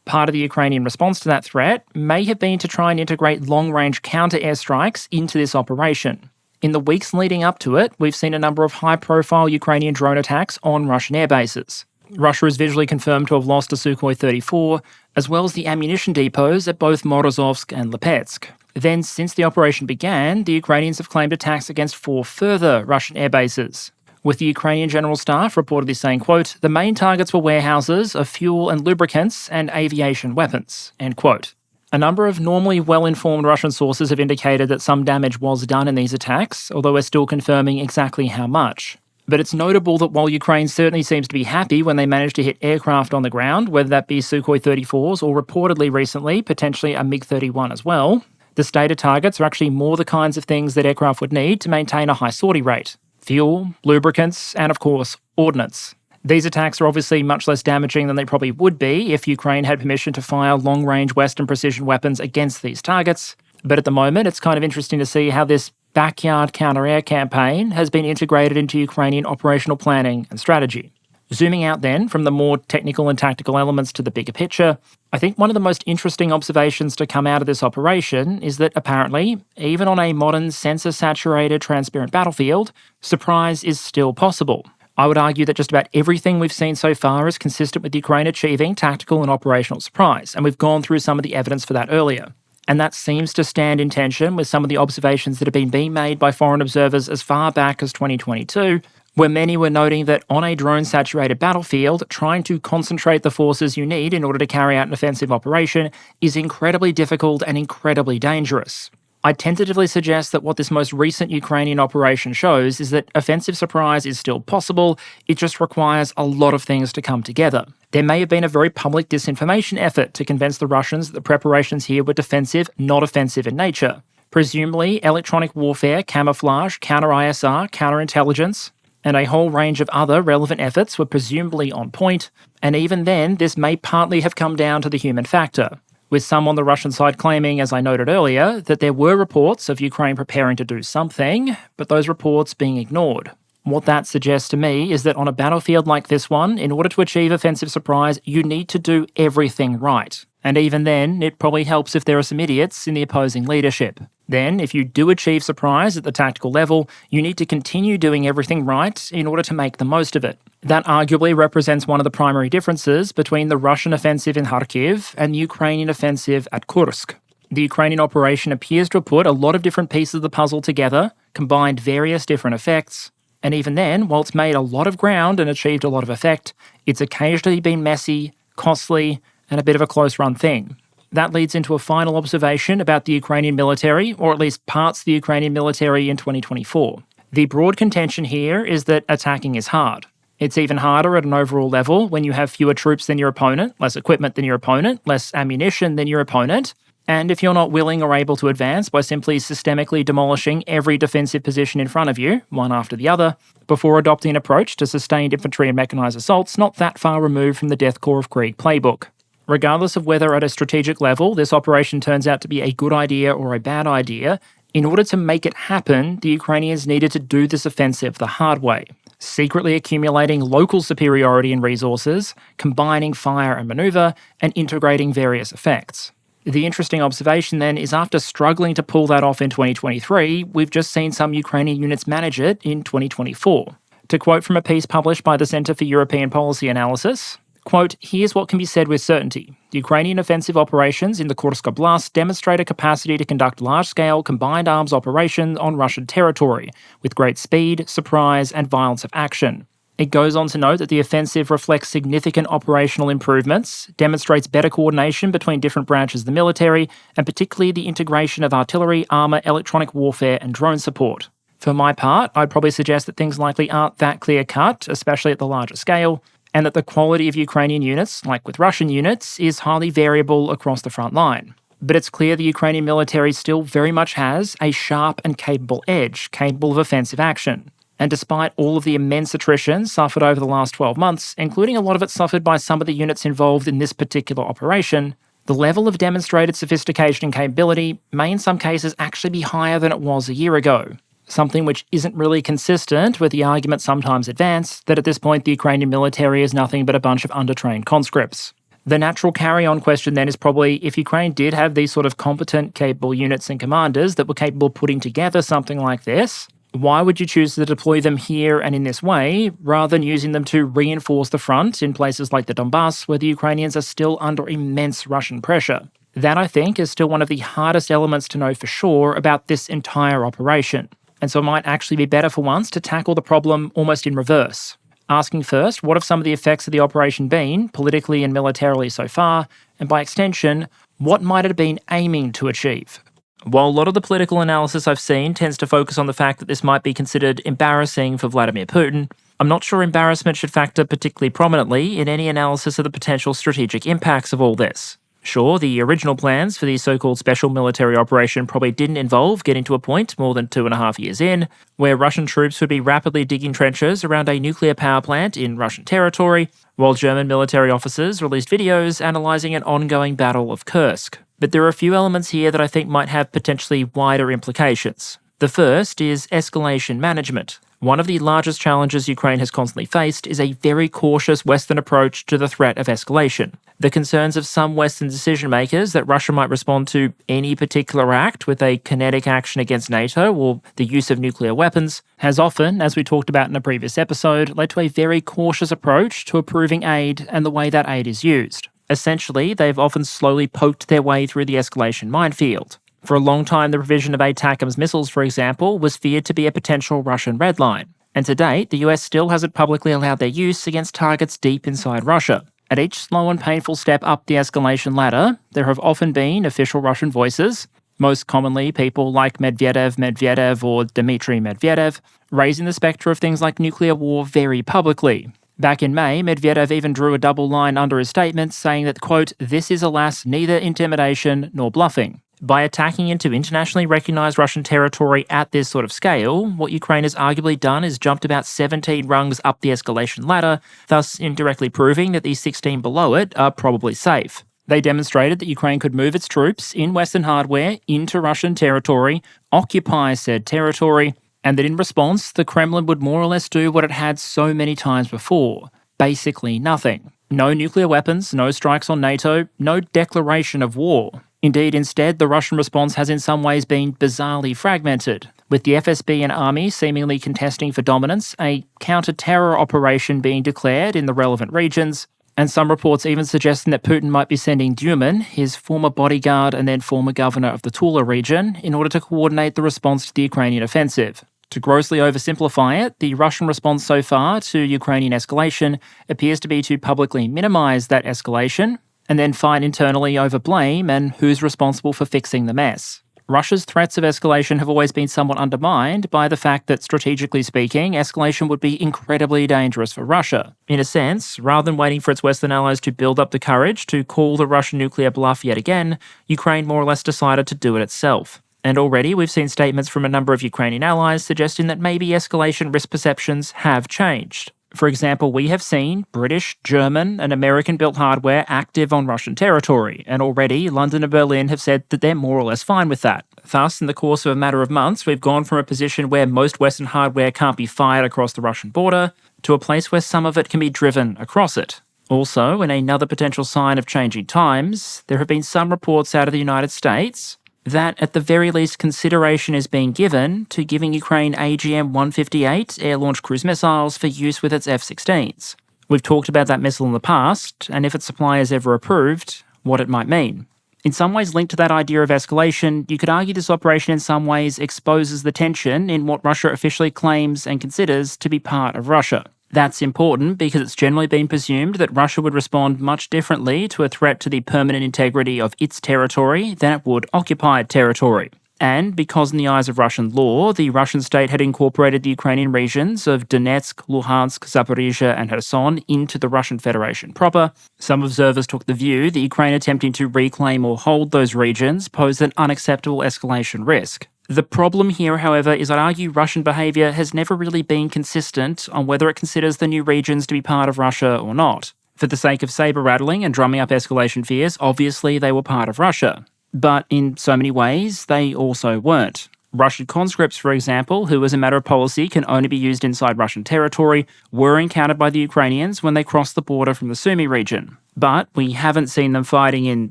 A: Part of the Ukrainian response to that threat may have been to try and integrate long-range counter-airstrikes into this operation. In the weeks leading up to it, we've seen a number of high-profile Ukrainian drone attacks on Russian airbases. Russia is visually confirmed to have lost a Sukhoi 34, as well as the ammunition depots at both Morozovsk and Lipetsk. Then, since the operation began, the Ukrainians have claimed attacks against 4 further Russian airbases, with the Ukrainian General Staff reportedly saying, quote, "The main targets were warehouses of fuel and lubricants and aviation weapons," end quote. A number of normally well-informed Russian sources have indicated that some damage was done in these attacks, although we're still confirming exactly how much. But it's notable that while Ukraine certainly seems to be happy when they manage to hit aircraft on the ground, whether that be Sukhoi 34s or reportedly recently, potentially a MiG-31 as well, the stated targets are actually more the kinds of things that aircraft would need to maintain a high sortie rate. Fuel, lubricants, and of course, ordnance. These attacks are obviously much less damaging than they probably would be if Ukraine had permission to fire long-range Western precision weapons against these targets. But at the moment, it's kind of interesting to see how this backyard counter-air campaign has been integrated into Ukrainian operational planning and strategy. Zooming out then from the more technical and tactical elements to the bigger picture, I think one of the most interesting observations to come out of this operation is that apparently, even on a modern sensor-saturated transparent battlefield, surprise is still possible. I would argue that just about everything we've seen so far is consistent with Ukraine achieving tactical and operational surprise, and we've gone through some of the evidence for that earlier. And that seems to stand in tension with some of the observations that have been being made by foreign observers as far back as 2022, where many were noting that on a drone-saturated battlefield, trying to concentrate the forces you need in order to carry out an offensive operation is incredibly difficult and incredibly dangerous. I tentatively suggest that what this most recent Ukrainian operation shows is that offensive surprise is still possible, it just requires a lot of things to come together. There may have been a very public disinformation effort to convince the Russians that the preparations here were defensive, not offensive in nature. Presumably, electronic warfare, camouflage, counter-ISR, counterintelligence, and a whole range of other relevant efforts were presumably on point, and even then, this may partly have come down to the human factor, with some on the Russian side claiming, as I noted earlier, that there were reports of Ukraine preparing to do something, but those reports being ignored. What that suggests to me is that on a battlefield like this one, in order to achieve offensive surprise, you need to do everything right. And even then, it probably helps if there are some idiots in the opposing leadership. Then, if you do achieve surprise at the tactical level, you need to continue doing everything right in order to make the most of it. That arguably represents one of the primary differences between the Russian offensive in Kharkiv and the Ukrainian offensive at Kursk. The Ukrainian operation appears to have put a lot of different pieces of the puzzle together, combined various different effects, and even then, while it's made a lot of ground and achieved a lot of effect, it's occasionally been messy, costly, and a bit of a close-run thing. That leads into a final observation about the Ukrainian military, or at least parts of the Ukrainian military in 2024. The broad contention here is that attacking is hard. It's even harder at an overall level when you have fewer troops than your opponent, less equipment than your opponent, less ammunition than your opponent, and if you're not willing or able to advance by simply systemically demolishing every defensive position in front of you, one after the other, before adopting an approach to sustained infantry and mechanised assaults not that far removed from the Death Corps of Krieg playbook. Regardless of whether at a strategic level this operation turns out to be a good idea or a bad idea, in order to make it happen, the Ukrainians needed to do this offensive the hard way, secretly accumulating local superiority in resources, combining fire and manoeuvre, and integrating various effects. The interesting observation then is after struggling to pull that off in 2023, we've just seen some Ukrainian units manage it in 2024. To quote from a piece published by the Centre for European Policy Analysis, quote, "Here's what can be said with certainty. The Ukrainian offensive operations in the Kursk Oblast demonstrate a capacity to conduct large-scale combined arms operations on Russian territory, with great speed, surprise, and violence of action." It goes on to note that the offensive reflects significant operational improvements, demonstrates better coordination between different branches of the military, and particularly the integration of artillery, armour, electronic warfare, and drone support. For my part, I'd probably suggest that things likely aren't that clear-cut, especially at the larger scale, and that the quality of Ukrainian units, like with Russian units, is highly variable across the front line. But it's clear the Ukrainian military still very much has a sharp and capable edge, capable of offensive action. And despite all of the immense attrition suffered over the last 12 months, including a lot of it suffered by some of the units involved in this particular operation, the level of demonstrated sophistication and capability may in some cases actually be higher than it was a year ago. Something which isn't really consistent with the argument sometimes advanced that at this point the Ukrainian military is nothing but a bunch of undertrained conscripts. The natural carry-on question then is probably, if Ukraine did have these sort of competent, capable units and commanders that were capable of putting together something like this, why would you choose to deploy them here and in this way, rather than using them to reinforce the front in places like the Donbass, where the Ukrainians are still under immense Russian pressure? That, I think, is still one of the hardest elements to know for sure about this entire operation. And so it might actually be better for once to tackle the problem almost in reverse. Asking first, what have some of the effects of the operation been, politically and militarily so far, and by extension, what might it have been aiming to achieve? While a lot of the political analysis I've seen tends to focus on the fact that this might be considered embarrassing for Vladimir Putin, I'm not sure embarrassment should factor particularly prominently in any analysis of the potential strategic impacts of all this. Sure, the original plans for the so-called special military operation probably didn't involve getting to a point more than 2.5 years in, where Russian troops would be rapidly digging trenches around a nuclear power plant in Russian territory, while German military officers released videos analysing an ongoing battle of Kursk. But there are a few elements here that I think might have potentially wider implications. The first is escalation management. One of the largest challenges Ukraine has constantly faced is a very cautious Western approach to the threat of escalation. The concerns of some Western decision makers that Russia might respond to any particular act with a kinetic action against NATO or the use of nuclear weapons has often, as we talked about in a previous episode, led to a very cautious approach to approving aid and the way that aid is used. Essentially, they've often slowly poked their way through the escalation minefield. For a long time, the provision of ATACMS missiles, for example, was feared to be a potential Russian red line. And to date, the US still hasn't publicly allowed their use against targets deep inside Russia. At each slow and painful step up the escalation ladder, there have often been official Russian voices, most commonly people like Medvedev or Dmitry Medvedev, raising the spectre of things like nuclear war very publicly. Back in May, Medvedev even drew a double line under his statement saying that, quote, "This is alas neither intimidation nor bluffing." By attacking into internationally recognised Russian territory at this sort of scale, what Ukraine has arguably done is jumped about 17 rungs up the escalation ladder, thus indirectly proving that the 16 below it are probably safe. They demonstrated that Ukraine could move its troops in Western hardware into Russian territory, occupy said territory, and that in response, the Kremlin would more or less do what it had so many times before. Basically nothing. No nuclear weapons, no strikes on NATO, no declaration of war. Indeed, instead, the Russian response has in some ways been bizarrely fragmented, with the FSB and army seemingly contesting for dominance, a counter-terror operation being declared in the relevant regions, and some reports even suggesting that Putin might be sending Duman, his former bodyguard and then former governor of the Tula region, in order to coordinate the response to the Ukrainian offensive. To grossly oversimplify it, the Russian response so far to Ukrainian escalation appears to be to publicly minimise that escalation, and then fight internally over blame and who's responsible for fixing the mess. Russia's threats of escalation have always been somewhat undermined by the fact that, strategically speaking, escalation would be incredibly dangerous for Russia. In a sense, rather than waiting for its Western allies to build up the courage to call the Russian nuclear bluff yet again, Ukraine more or less decided to do it itself. And already we've seen statements from a number of Ukrainian allies suggesting that maybe escalation risk perceptions have changed. For example, we have seen British, German, and American-built hardware active on Russian territory, and already London and Berlin have said that they're more or less fine with that. Thus, in the course of a matter of months, we've gone from a position where most Western hardware can't be fired across the Russian border to a place where some of it can be driven across it. Also, in another potential sign of changing times, there have been some reports out of the United States that at the very least consideration is being given to giving Ukraine AGM-158 air-launched cruise missiles for use with its F-16s. We've talked about that missile in the past, and if its supply is ever approved, what it might mean. In some ways linked to that idea of escalation, you could argue this operation in some ways exposes the tension in what Russia officially claims and considers to be part of Russia. That's important because it's generally been presumed that Russia would respond much differently to a threat to the permanent integrity of its territory than it would occupied territory. And because in the eyes of Russian law, the Russian state had incorporated the Ukrainian regions of Donetsk, Luhansk, Zaporizhia and Kherson into the Russian Federation proper, some observers took the view that Ukraine attempting to reclaim or hold those regions posed an unacceptable escalation risk. The problem here, however, is I'd argue Russian behaviour has never really been consistent on whether it considers the new regions to be part of Russia or not. For the sake of sabre-rattling and drumming up escalation fears, obviously they were part of Russia. But in so many ways, they also weren't. Russian conscripts, for example, who as a matter of policy can only be used inside Russian territory, were encountered by the Ukrainians when they crossed the border from the Sumy region. But we haven't seen them fighting in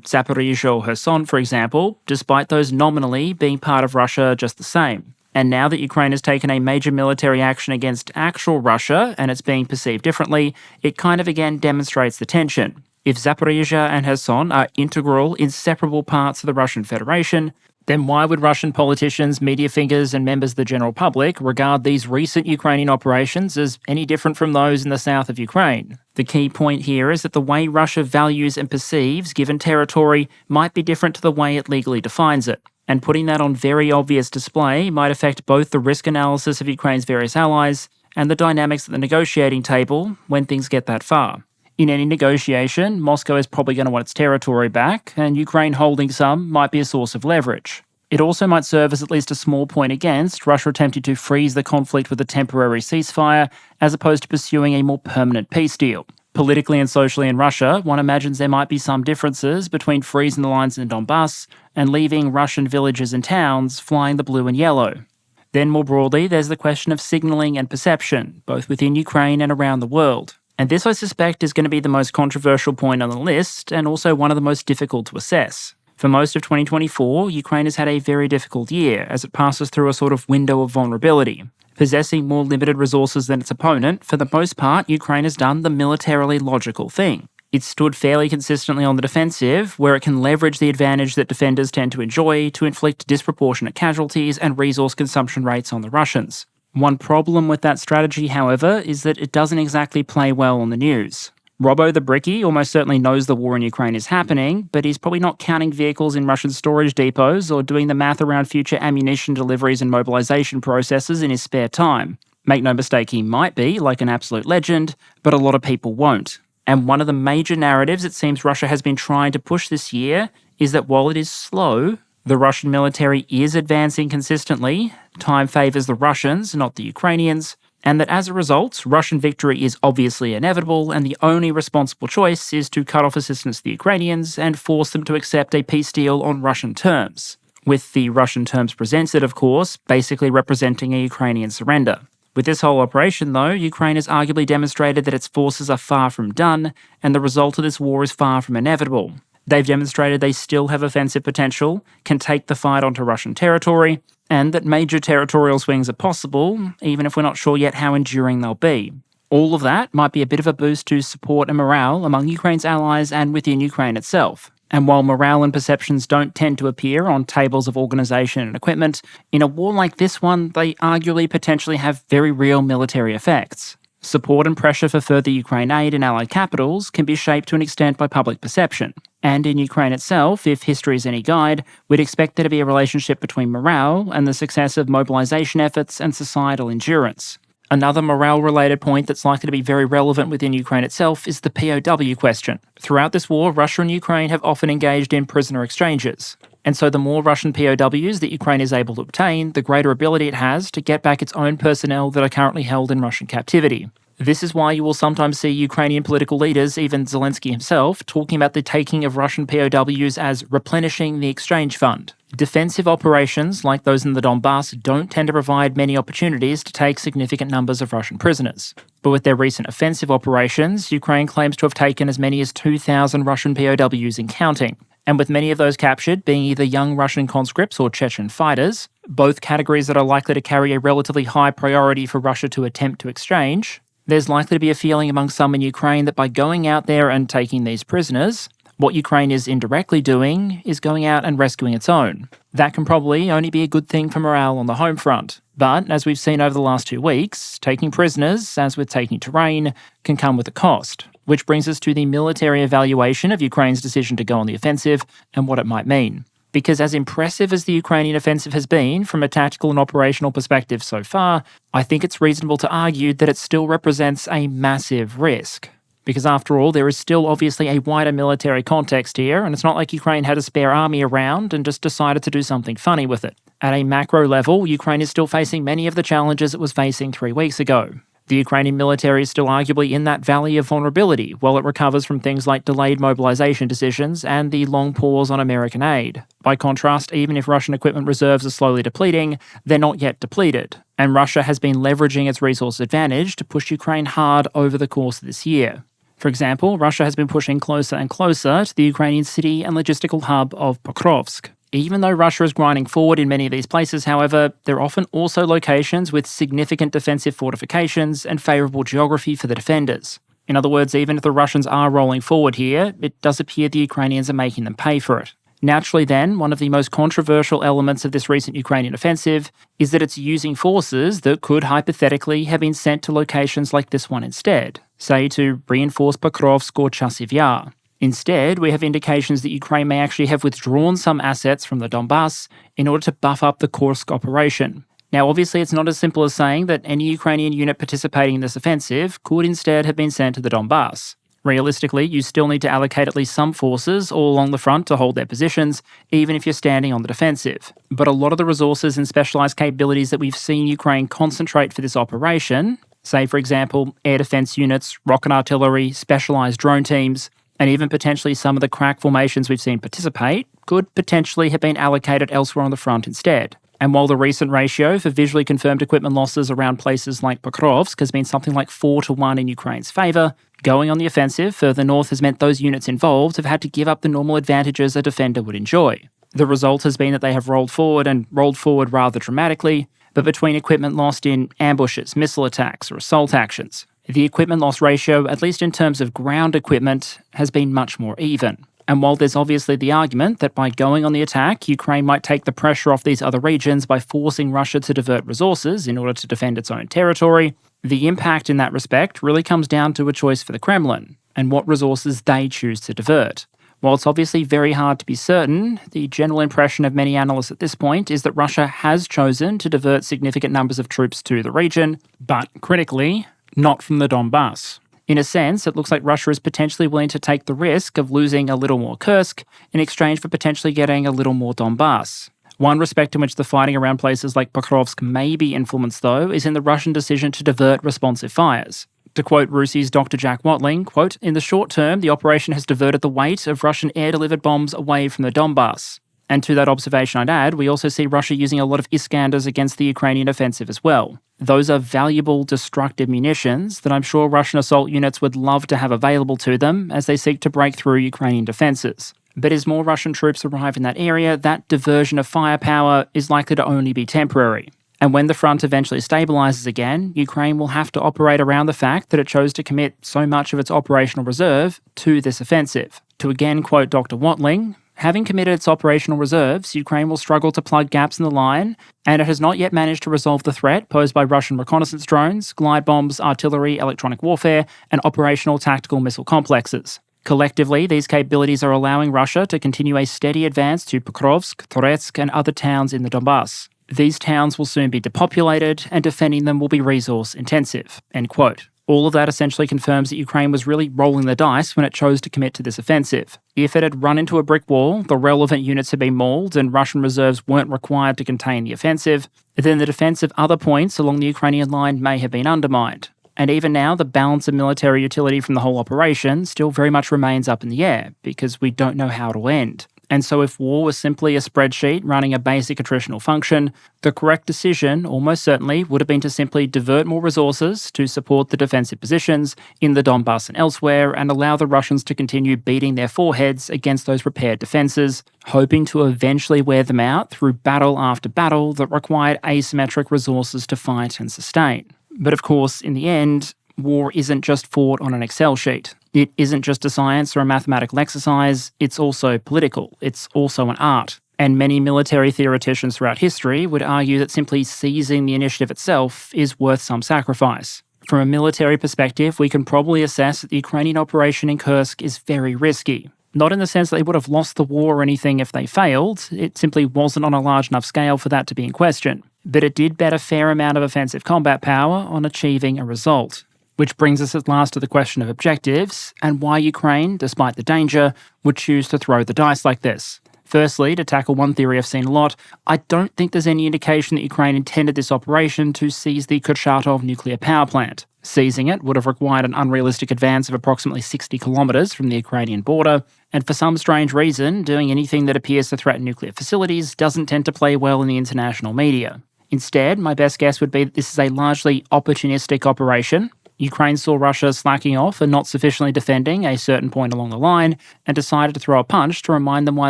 A: Zaporizhia or Kherson, for example, despite those nominally being part of Russia just the same. And now that Ukraine has taken a major military action against actual Russia and it's being perceived differently, it kind of again demonstrates the tension. If Zaporizhia and Kherson are integral, inseparable parts of the Russian Federation, then why would Russian politicians, media figures and members of the general public regard these recent Ukrainian operations as any different from those in the south of Ukraine? The key point here is that the way Russia values and perceives given territory might be different to the way it legally defines it, and putting that on very obvious display might affect both the risk analysis of Ukraine's various allies and the dynamics at the negotiating table when things get that far. In any negotiation, Moscow is probably going to want its territory back, and Ukraine holding some might be a source of leverage. It also might serve as at least a small point against Russia attempting to freeze the conflict with a temporary ceasefire, as opposed to pursuing a more permanent peace deal. Politically and socially in Russia, one imagines there might be some differences between freezing the lines in Donbass and leaving Russian villages and towns flying the blue and yellow. Then more broadly, there's the question of signalling and perception, both within Ukraine and around the world. And this, I suspect, is going to be the most controversial point on the list, and also one of the most difficult to assess. For most of 2024, Ukraine has had a very difficult year, as it passes through a sort of window of vulnerability. Possessing more limited resources than its opponent, for the most part, Ukraine has done the militarily logical thing. It's stood fairly consistently on the defensive, where it can leverage the advantage that defenders tend to enjoy to inflict disproportionate casualties and resource consumption rates on the Russians. One problem with that strategy, however, is that it doesn't exactly play well on the news. Robbo the Bricky almost certainly knows the war in Ukraine is happening, but he's probably not counting vehicles in Russian storage depots or doing the math around future ammunition deliveries and mobilization processes in his spare time. Make no mistake, he might be, like an absolute legend, but a lot of people won't. And one of the major narratives it seems Russia has been trying to push this year is that while it is slow, the Russian military is advancing consistently, time favours the Russians, not the Ukrainians, and that as a result, Russian victory is obviously inevitable, and the only responsible choice is to cut off assistance to the Ukrainians and force them to accept a peace deal on Russian terms. with the Russian terms presented, of course, basically representing a Ukrainian surrender. With this whole operation, though, Ukraine has arguably demonstrated that its forces are far from done, and the result of this war is far from inevitable. They've demonstrated they still have offensive potential, can take the fight onto Russian territory, and that major territorial swings are possible, even if we're not sure yet how enduring they'll be. All of that might be a bit of a boost to support and morale among Ukraine's allies and within Ukraine itself. And while morale and perceptions don't tend to appear on tables of organisation and equipment, in a war like this one, they arguably potentially have very real military effects. Support and pressure for further Ukraine aid in allied capitals can be shaped to an extent by public perception. And in Ukraine itself, if history is any guide, we'd expect there to be a relationship between morale and the success of mobilisation efforts and societal endurance. Another morale-related point that's likely to be very relevant within Ukraine itself is the POW question. Throughout this war, Russia and Ukraine have often engaged in prisoner exchanges. And so the more Russian POWs that Ukraine is able to obtain, the greater ability it has to get back its own personnel that are currently held in Russian captivity. This is why you will sometimes see Ukrainian political leaders, even Zelensky himself, talking about the taking of Russian POWs as replenishing the exchange fund. Defensive operations, like those in the Donbass, don't tend to provide many opportunities to take significant numbers of Russian prisoners. But with their recent offensive operations, Ukraine claims to have taken as many as 2,000 Russian POWs and counting. And with many of those captured being either young Russian conscripts or Chechen fighters, both categories that are likely to carry a relatively high priority for Russia to attempt to exchange, there's likely to be a feeling among some in Ukraine that by going out there and taking these prisoners, what Ukraine is indirectly doing is going out and rescuing its own. That can probably only be a good thing for morale on the home front. But, as we've seen over the last 2 weeks, taking prisoners, as with taking terrain, can come with a cost. Which brings us to the military evaluation of Ukraine's decision to go on the offensive and what it might mean. Because as impressive as the Ukrainian offensive has been from a tactical and operational perspective so far, I think it's reasonable to argue that it still represents a massive risk. Because after all, there is still obviously a wider military context here, and it's not like Ukraine had a spare army around and just decided to do something funny with it. At a macro level, Ukraine is still facing many of the challenges it was facing 3 weeks ago. The Ukrainian military is still arguably in that valley of vulnerability while it recovers from things like delayed mobilization decisions and the long pause on American aid. By contrast, even if Russian equipment reserves are slowly depleting, they're not yet depleted, and Russia has been leveraging its resource advantage to push Ukraine hard over the course of this year. For example, Russia has been pushing closer and closer to the Ukrainian city and logistical hub of Pokrovsk. Even though Russia is grinding forward in many of these places, however, they're often also locations with significant defensive fortifications and favourable geography for the defenders. In other words, even if the Russians are rolling forward here, it does appear the Ukrainians are making them pay for it. Naturally then, one of the most controversial elements of this recent Ukrainian offensive is that it's using forces that could hypothetically have been sent to locations like this one instead, say to reinforce Pokrovsk or Chasiv Yar. Instead, we have indications that Ukraine may actually have withdrawn some assets from the Donbass in order to buff up the Kursk operation. Now, obviously, it's not as simple as saying that any Ukrainian unit participating in this offensive could instead have been sent to the Donbass. Realistically, you still need to allocate at least some forces all along the front to hold their positions, even if you're standing on the defensive. But a lot of the resources and specialised capabilities that we've seen Ukraine concentrate for this operation, say, for example, air defence units, rocket artillery, specialised drone teams, and even potentially some of the crack formations we've seen participate, could potentially have been allocated elsewhere on the front instead. And while the recent ratio for visually confirmed equipment losses around places like Pokrovsk has been something like 4-1 in Ukraine's favour, going on the offensive further north has meant those units involved have had to give up the normal advantages a defender would enjoy. The result has been that they have rolled forward rather dramatically, but between equipment lost in ambushes, missile attacks, or assault actions, the equipment loss ratio, at least in terms of ground equipment, has been much more even. And while there's obviously the argument that by going on the attack, Ukraine might take the pressure off these other regions by forcing Russia to divert resources in order to defend its own territory, the impact in that respect really comes down to a choice for the Kremlin and what resources they choose to divert. While it's obviously very hard to be certain, the general impression of many analysts at this point is that Russia has chosen to divert significant numbers of troops to the region, but critically, not from the Donbass. In a sense, it looks like Russia is potentially willing to take the risk of losing a little more Kursk in exchange for potentially getting a little more Donbass. One respect in which the fighting around places like Pokrovsk may be influenced, though, is in the Russian decision to divert responsive fires. To quote RUSI's Dr. Jack Watling, quote, "In the short term, the operation has diverted the weight of Russian air-delivered bombs away from the Donbass." And to that observation I'd add, we also see Russia using a lot of Iskanders against the Ukrainian offensive as well. Those are valuable, destructive munitions that I'm sure Russian assault units would love to have available to them as they seek to break through Ukrainian defences. But as more Russian troops arrive in that area, that diversion of firepower is likely to only be temporary. And when the front eventually stabilises again, Ukraine will have to operate around the fact that it chose to commit so much of its operational reserve to this offensive. To again quote Dr. Watling, having committed its operational reserves, Ukraine will struggle to plug gaps in the line, and it has not yet managed to resolve the threat posed by Russian reconnaissance drones, glide bombs, artillery, electronic warfare, and operational tactical missile complexes. Collectively, these capabilities are allowing Russia to continue a steady advance to Pokrovsk, Toretsk, and other towns in the Donbass. These towns will soon be depopulated, and defending them will be resource-intensive." End quote. All of that essentially confirms that Ukraine was really rolling the dice when it chose to commit to this offensive. If it had run into a brick wall, the relevant units had been mauled, and Russian reserves weren't required to contain the offensive, then the defence of other points along the Ukrainian line may have been undermined. And even now, the balance of military utility from the whole operation still very much remains up in the air, because we don't know how it'll end. And so if war was simply a spreadsheet running a basic attritional function, the correct decision almost certainly would have been to simply divert more resources to support the defensive positions in the Donbass and elsewhere, and allow the Russians to continue beating their foreheads against those repaired defences, hoping to eventually wear them out through battle after battle that required asymmetric resources to fight and sustain. But of course, in the end, war isn't just fought on an Excel sheet. It isn't just a science or a mathematical exercise, it's also political, it's also an art. And many military theoreticians throughout history would argue that simply seizing the initiative itself is worth some sacrifice. From a military perspective, we can probably assess that the Ukrainian operation in Kursk is very risky. Not in the sense that they would have lost the war or anything if they failed, it simply wasn't on a large enough scale for that to be in question. But it did bet a fair amount of offensive combat power on achieving a result. Which brings us at last to the question of objectives, and why Ukraine, despite the danger, would choose to throw the dice like this. Firstly, to tackle one theory I've seen a lot, I don't think there's any indication that Ukraine intended this operation to seize the Kurchatov nuclear power plant. Seizing it would have required an unrealistic advance of approximately 60 kilometres from the Ukrainian border, and for some strange reason, doing anything that appears to threaten nuclear facilities doesn't tend to play well in the international media. Instead, my best guess would be that this is a largely opportunistic operation. Ukraine saw Russia slacking off and not sufficiently defending a certain point along the line, and decided to throw a punch to remind them why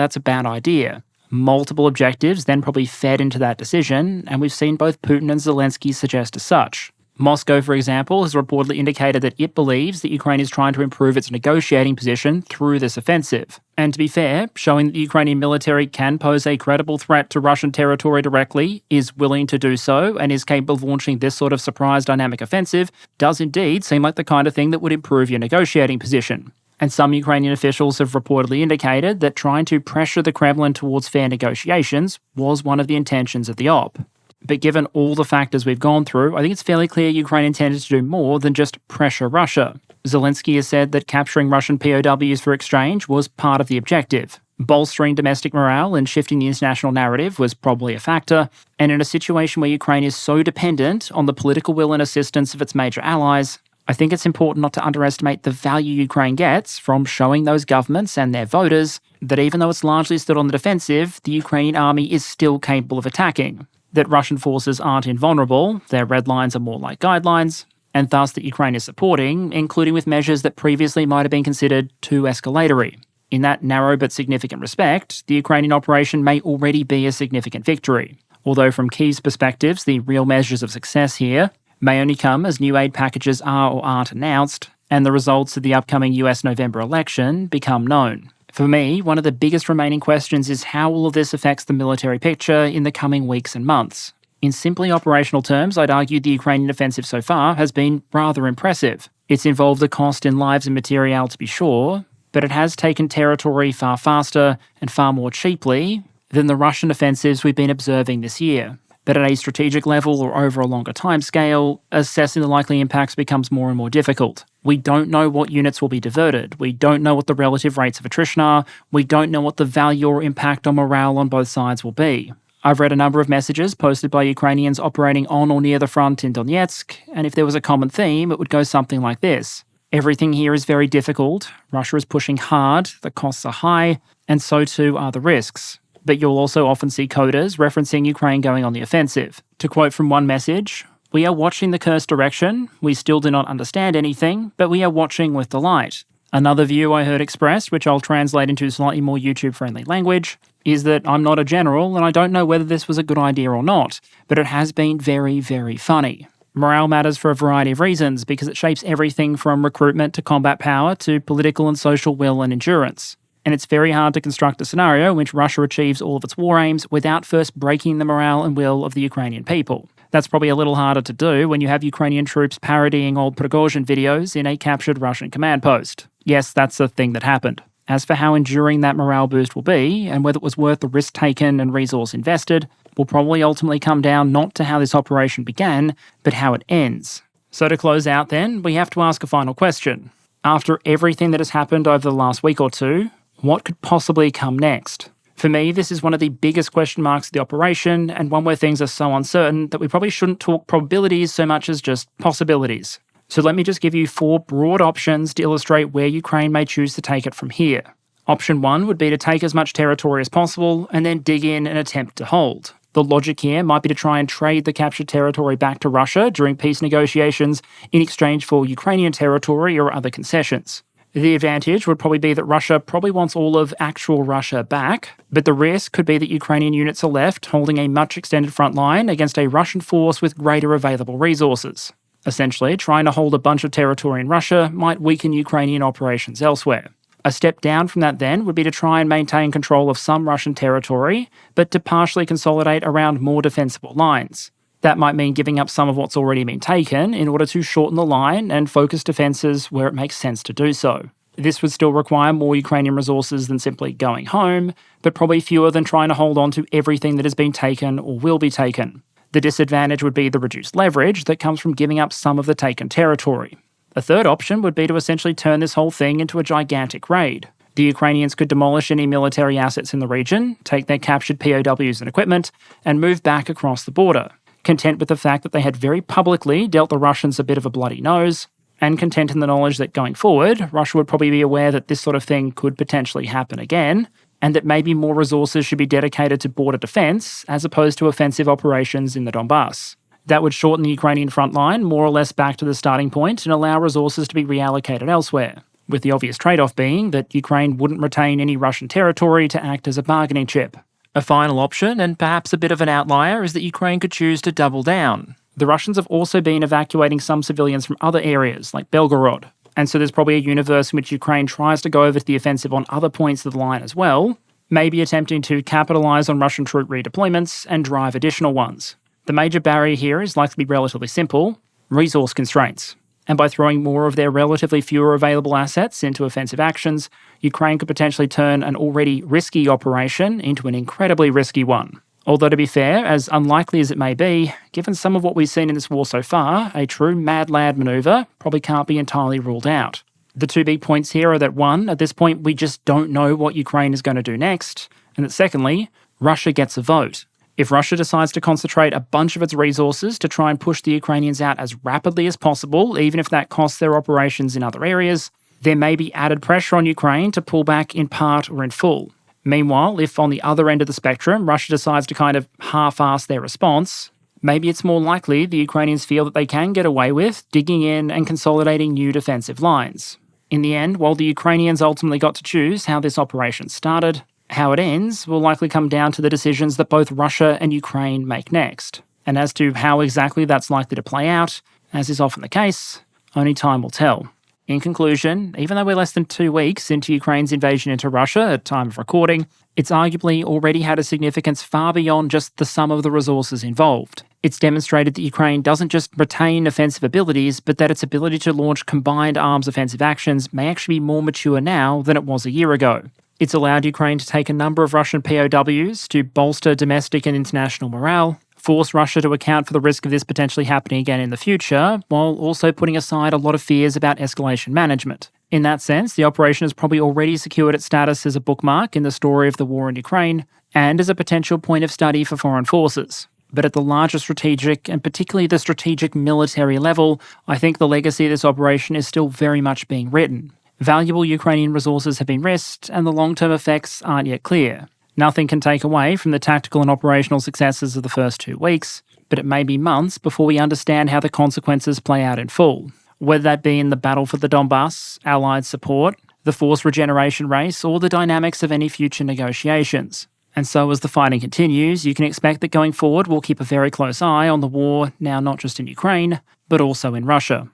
A: that's a bad idea. Multiple objectives then probably fed into that decision, and we've seen both Putin and Zelensky suggest as such. Moscow, for example, has reportedly indicated that it believes that Ukraine is trying to improve its negotiating position through this offensive. And to be fair, showing that the Ukrainian military can pose a credible threat to Russian territory directly, is willing to do so, and is capable of launching this sort of surprise dynamic offensive, does indeed seem like the kind of thing that would improve your negotiating position. And some Ukrainian officials have reportedly indicated that trying to pressure the Kremlin towards fair negotiations was one of the intentions of the op. But given all the factors we've gone through, I think it's fairly clear Ukraine intended to do more than just pressure Russia. Zelensky has said that capturing Russian POWs for exchange was part of the objective. Bolstering domestic morale and shifting the international narrative was probably a factor, and in a situation where Ukraine is so dependent on the political will and assistance of its major allies, I think it's important not to underestimate the value Ukraine gets from showing those governments and their voters that even though it's largely stood on the defensive, the Ukrainian army is still capable of attacking. That Russian forces aren't invulnerable, their red lines are more like guidelines, and thus that Ukraine is supporting, including with measures that previously might have been considered too escalatory. In that narrow but significant respect, the Ukrainian operation may already be a significant victory, although from Kyiv's perspectives, the real measures of success here may only come as new aid packages are or aren't announced, and the results of the upcoming US November election become known. For me, one of the biggest remaining questions is how all of this affects the military picture in the coming weeks and months. In simply operational terms, I'd argue the Ukrainian offensive so far has been rather impressive. It's involved a cost in lives and material to be sure, but it has taken territory far faster and far more cheaply than the Russian offensives we've been observing this year. But at a strategic level or over a longer timescale, assessing the likely impacts becomes more and more difficult. We don't know what units will be diverted. We don't know what the relative rates of attrition are. We don't know what the value or impact on morale on both sides will be. I've read a number of messages posted by Ukrainians operating on or near the front in Donetsk, and if there was a common theme, it would go something like this. Everything here is very difficult. Russia is pushing hard, the costs are high, and so too are the risks. but you'll also often see coders referencing Ukraine going on the offensive. To quote from one message, "We are watching the Kursk direction. We still do not understand anything, but we are watching with delight." Another view I heard expressed, which I'll translate into slightly more YouTube-friendly language, is that I'm not a general and I don't know whether this was a good idea or not, but it has been very, very funny. Morale matters for a variety of reasons because it shapes everything from recruitment to combat power to political and social will and endurance. And it's very hard to construct a scenario in which Russia achieves all of its war aims without first breaking the morale and will of the Ukrainian people. That's probably a little harder to do when you have Ukrainian troops parodying old Prigozhin videos in a captured Russian command post. Yes, that's a thing that happened. As for how enduring that morale boost will be, and whether it was worth the risk taken and resource invested, will probably ultimately come down not to how this operation began, but how it ends. So to close out then, we have to ask a final question. After everything that has happened over the last week or two, what could possibly come next? For me, this is one of the biggest question marks of the operation, and one where things are so uncertain that we probably shouldn't talk probabilities so much as just possibilities. So let me just give you 4 broad options to illustrate where Ukraine may choose to take it from here. Option 1 would be to take as much territory as possible and then dig in and attempt to hold. The logic here might be to try and trade the captured territory back to Russia during peace negotiations in exchange for Ukrainian territory or other concessions. The advantage would probably be that Russia probably wants all of actual Russia back, but the risk could be that Ukrainian units are left holding a much extended front line against a Russian force with greater available resources. Essentially, trying to hold a bunch of territory in Russia might weaken Ukrainian operations elsewhere. A step down from that then would be to try and maintain control of some Russian territory, but to partially consolidate around more defensible lines. That might mean giving up some of what's already been taken in order to shorten the line and focus defences where it makes sense to do so. This would still require more Ukrainian resources than simply going home, but probably fewer than trying to hold on to everything that has been taken or will be taken. The disadvantage would be the reduced leverage that comes from giving up some of the taken territory. A third option would be to essentially turn this whole thing into a gigantic raid. The Ukrainians could demolish any military assets in the region, take their captured POWs and equipment, and move back across the border, content with the fact that they had very publicly dealt the Russians a bit of a bloody nose, and content in the knowledge that going forward, Russia would probably be aware that this sort of thing could potentially happen again, and that maybe more resources should be dedicated to border defence as opposed to offensive operations in the Donbass. That would shorten the Ukrainian front line more or less back to the starting point and allow resources to be reallocated elsewhere, with the obvious trade-off being that Ukraine wouldn't retain any Russian territory to act as a bargaining chip. A final option, and perhaps a bit of an outlier, is that Ukraine could choose to double down. The Russians have also been evacuating some civilians from other areas, like Belgorod, and so there's probably a universe in which Ukraine tries to go over to the offensive on other points of the line as well, maybe attempting to capitalise on Russian troop redeployments and drive additional ones. The major barrier here is likely to be relatively simple: resource constraints. And by throwing more of their relatively fewer available assets into offensive actions, Ukraine could potentially turn an already risky operation into an incredibly risky one. Although, to be fair, as unlikely as it may be, given some of what we've seen in this war so far, a true mad lad manoeuvre probably can't be entirely ruled out. The 2 big points here are that 1, at this point we just don't know what Ukraine is going to do next, and that secondly, Russia gets a vote. If Russia decides to concentrate a bunch of its resources to try and push the Ukrainians out as rapidly as possible, even if that costs their operations in other areas, there may be added pressure on Ukraine to pull back in part or in full. Meanwhile, if on the other end of the spectrum, Russia decides to kind of half-ass their response, maybe it's more likely the Ukrainians feel that they can get away with digging in and consolidating new defensive lines. In the end, while the Ukrainians ultimately got to choose how this operation started, how it ends will likely come down to the decisions that both Russia and Ukraine make next. And as to how exactly that's likely to play out, as is often the case, only time will tell. In conclusion, even though we're less than 2 weeks into Ukraine's invasion into Russia at time of recording, it's arguably already had a significance far beyond just the sum of the resources involved. It's demonstrated that Ukraine doesn't just retain offensive abilities, but that its ability to launch combined arms offensive actions may actually be more mature now than it was a year ago. It's allowed Ukraine to take a number of Russian POWs to bolster domestic and international morale, force Russia to account for the risk of this potentially happening again in the future, while also putting aside a lot of fears about escalation management. In that sense, the operation has probably already secured its status as a bookmark in the story of the war in Ukraine, and as a potential point of study for foreign forces. But at the larger strategic, and particularly the strategic military level, I think the legacy of this operation is still very much being written. Valuable Ukrainian resources have been risked, and the long-term effects aren't yet clear. Nothing can take away from the tactical and operational successes of the first 2 weeks, but it may be months before we understand how the consequences play out in full, whether that be in the battle for the Donbass, Allied support, the force regeneration race, or the dynamics of any future negotiations. And so as the fighting continues, you can expect that going forward we'll keep a very close eye on the war, now not just in Ukraine, but also in Russia.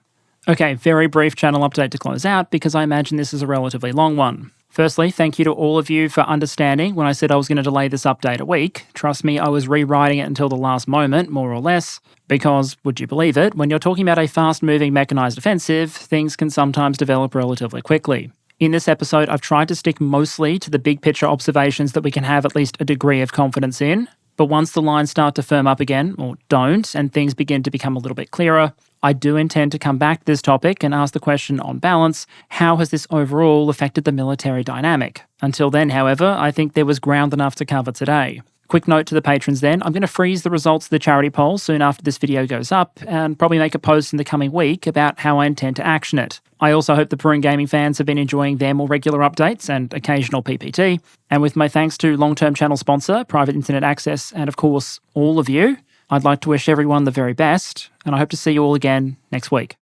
A: Okay, very brief channel update to close out because I imagine this is a relatively long one. Firstly, thank you to all of you for understanding when I said I was going to delay this update a week. Trust me, I was rewriting it until the last moment, more or less, because, would you believe it, when you're talking about a fast-moving mechanised offensive, things can sometimes develop relatively quickly. In this episode, I've tried to stick mostly to the big picture observations that we can have at least a degree of confidence in, but once the lines start to firm up again, or don't, and things begin to become a little bit clearer, I do intend to come back to this topic and ask the question on balance, how has this overall affected the military dynamic? Until then, however, I think there was ground enough to cover today. Quick note to the patrons then, I'm going to freeze the results of the charity poll soon after this video goes up, and probably make a post in the coming week about how I intend to action it. I also hope the Brewing Gaming fans have been enjoying their more regular updates and occasional PPT, and with my thanks to long-term channel sponsor, Private Internet Access, and of course, all of you, I'd like to wish everyone the very best, and I hope to see you all again next week.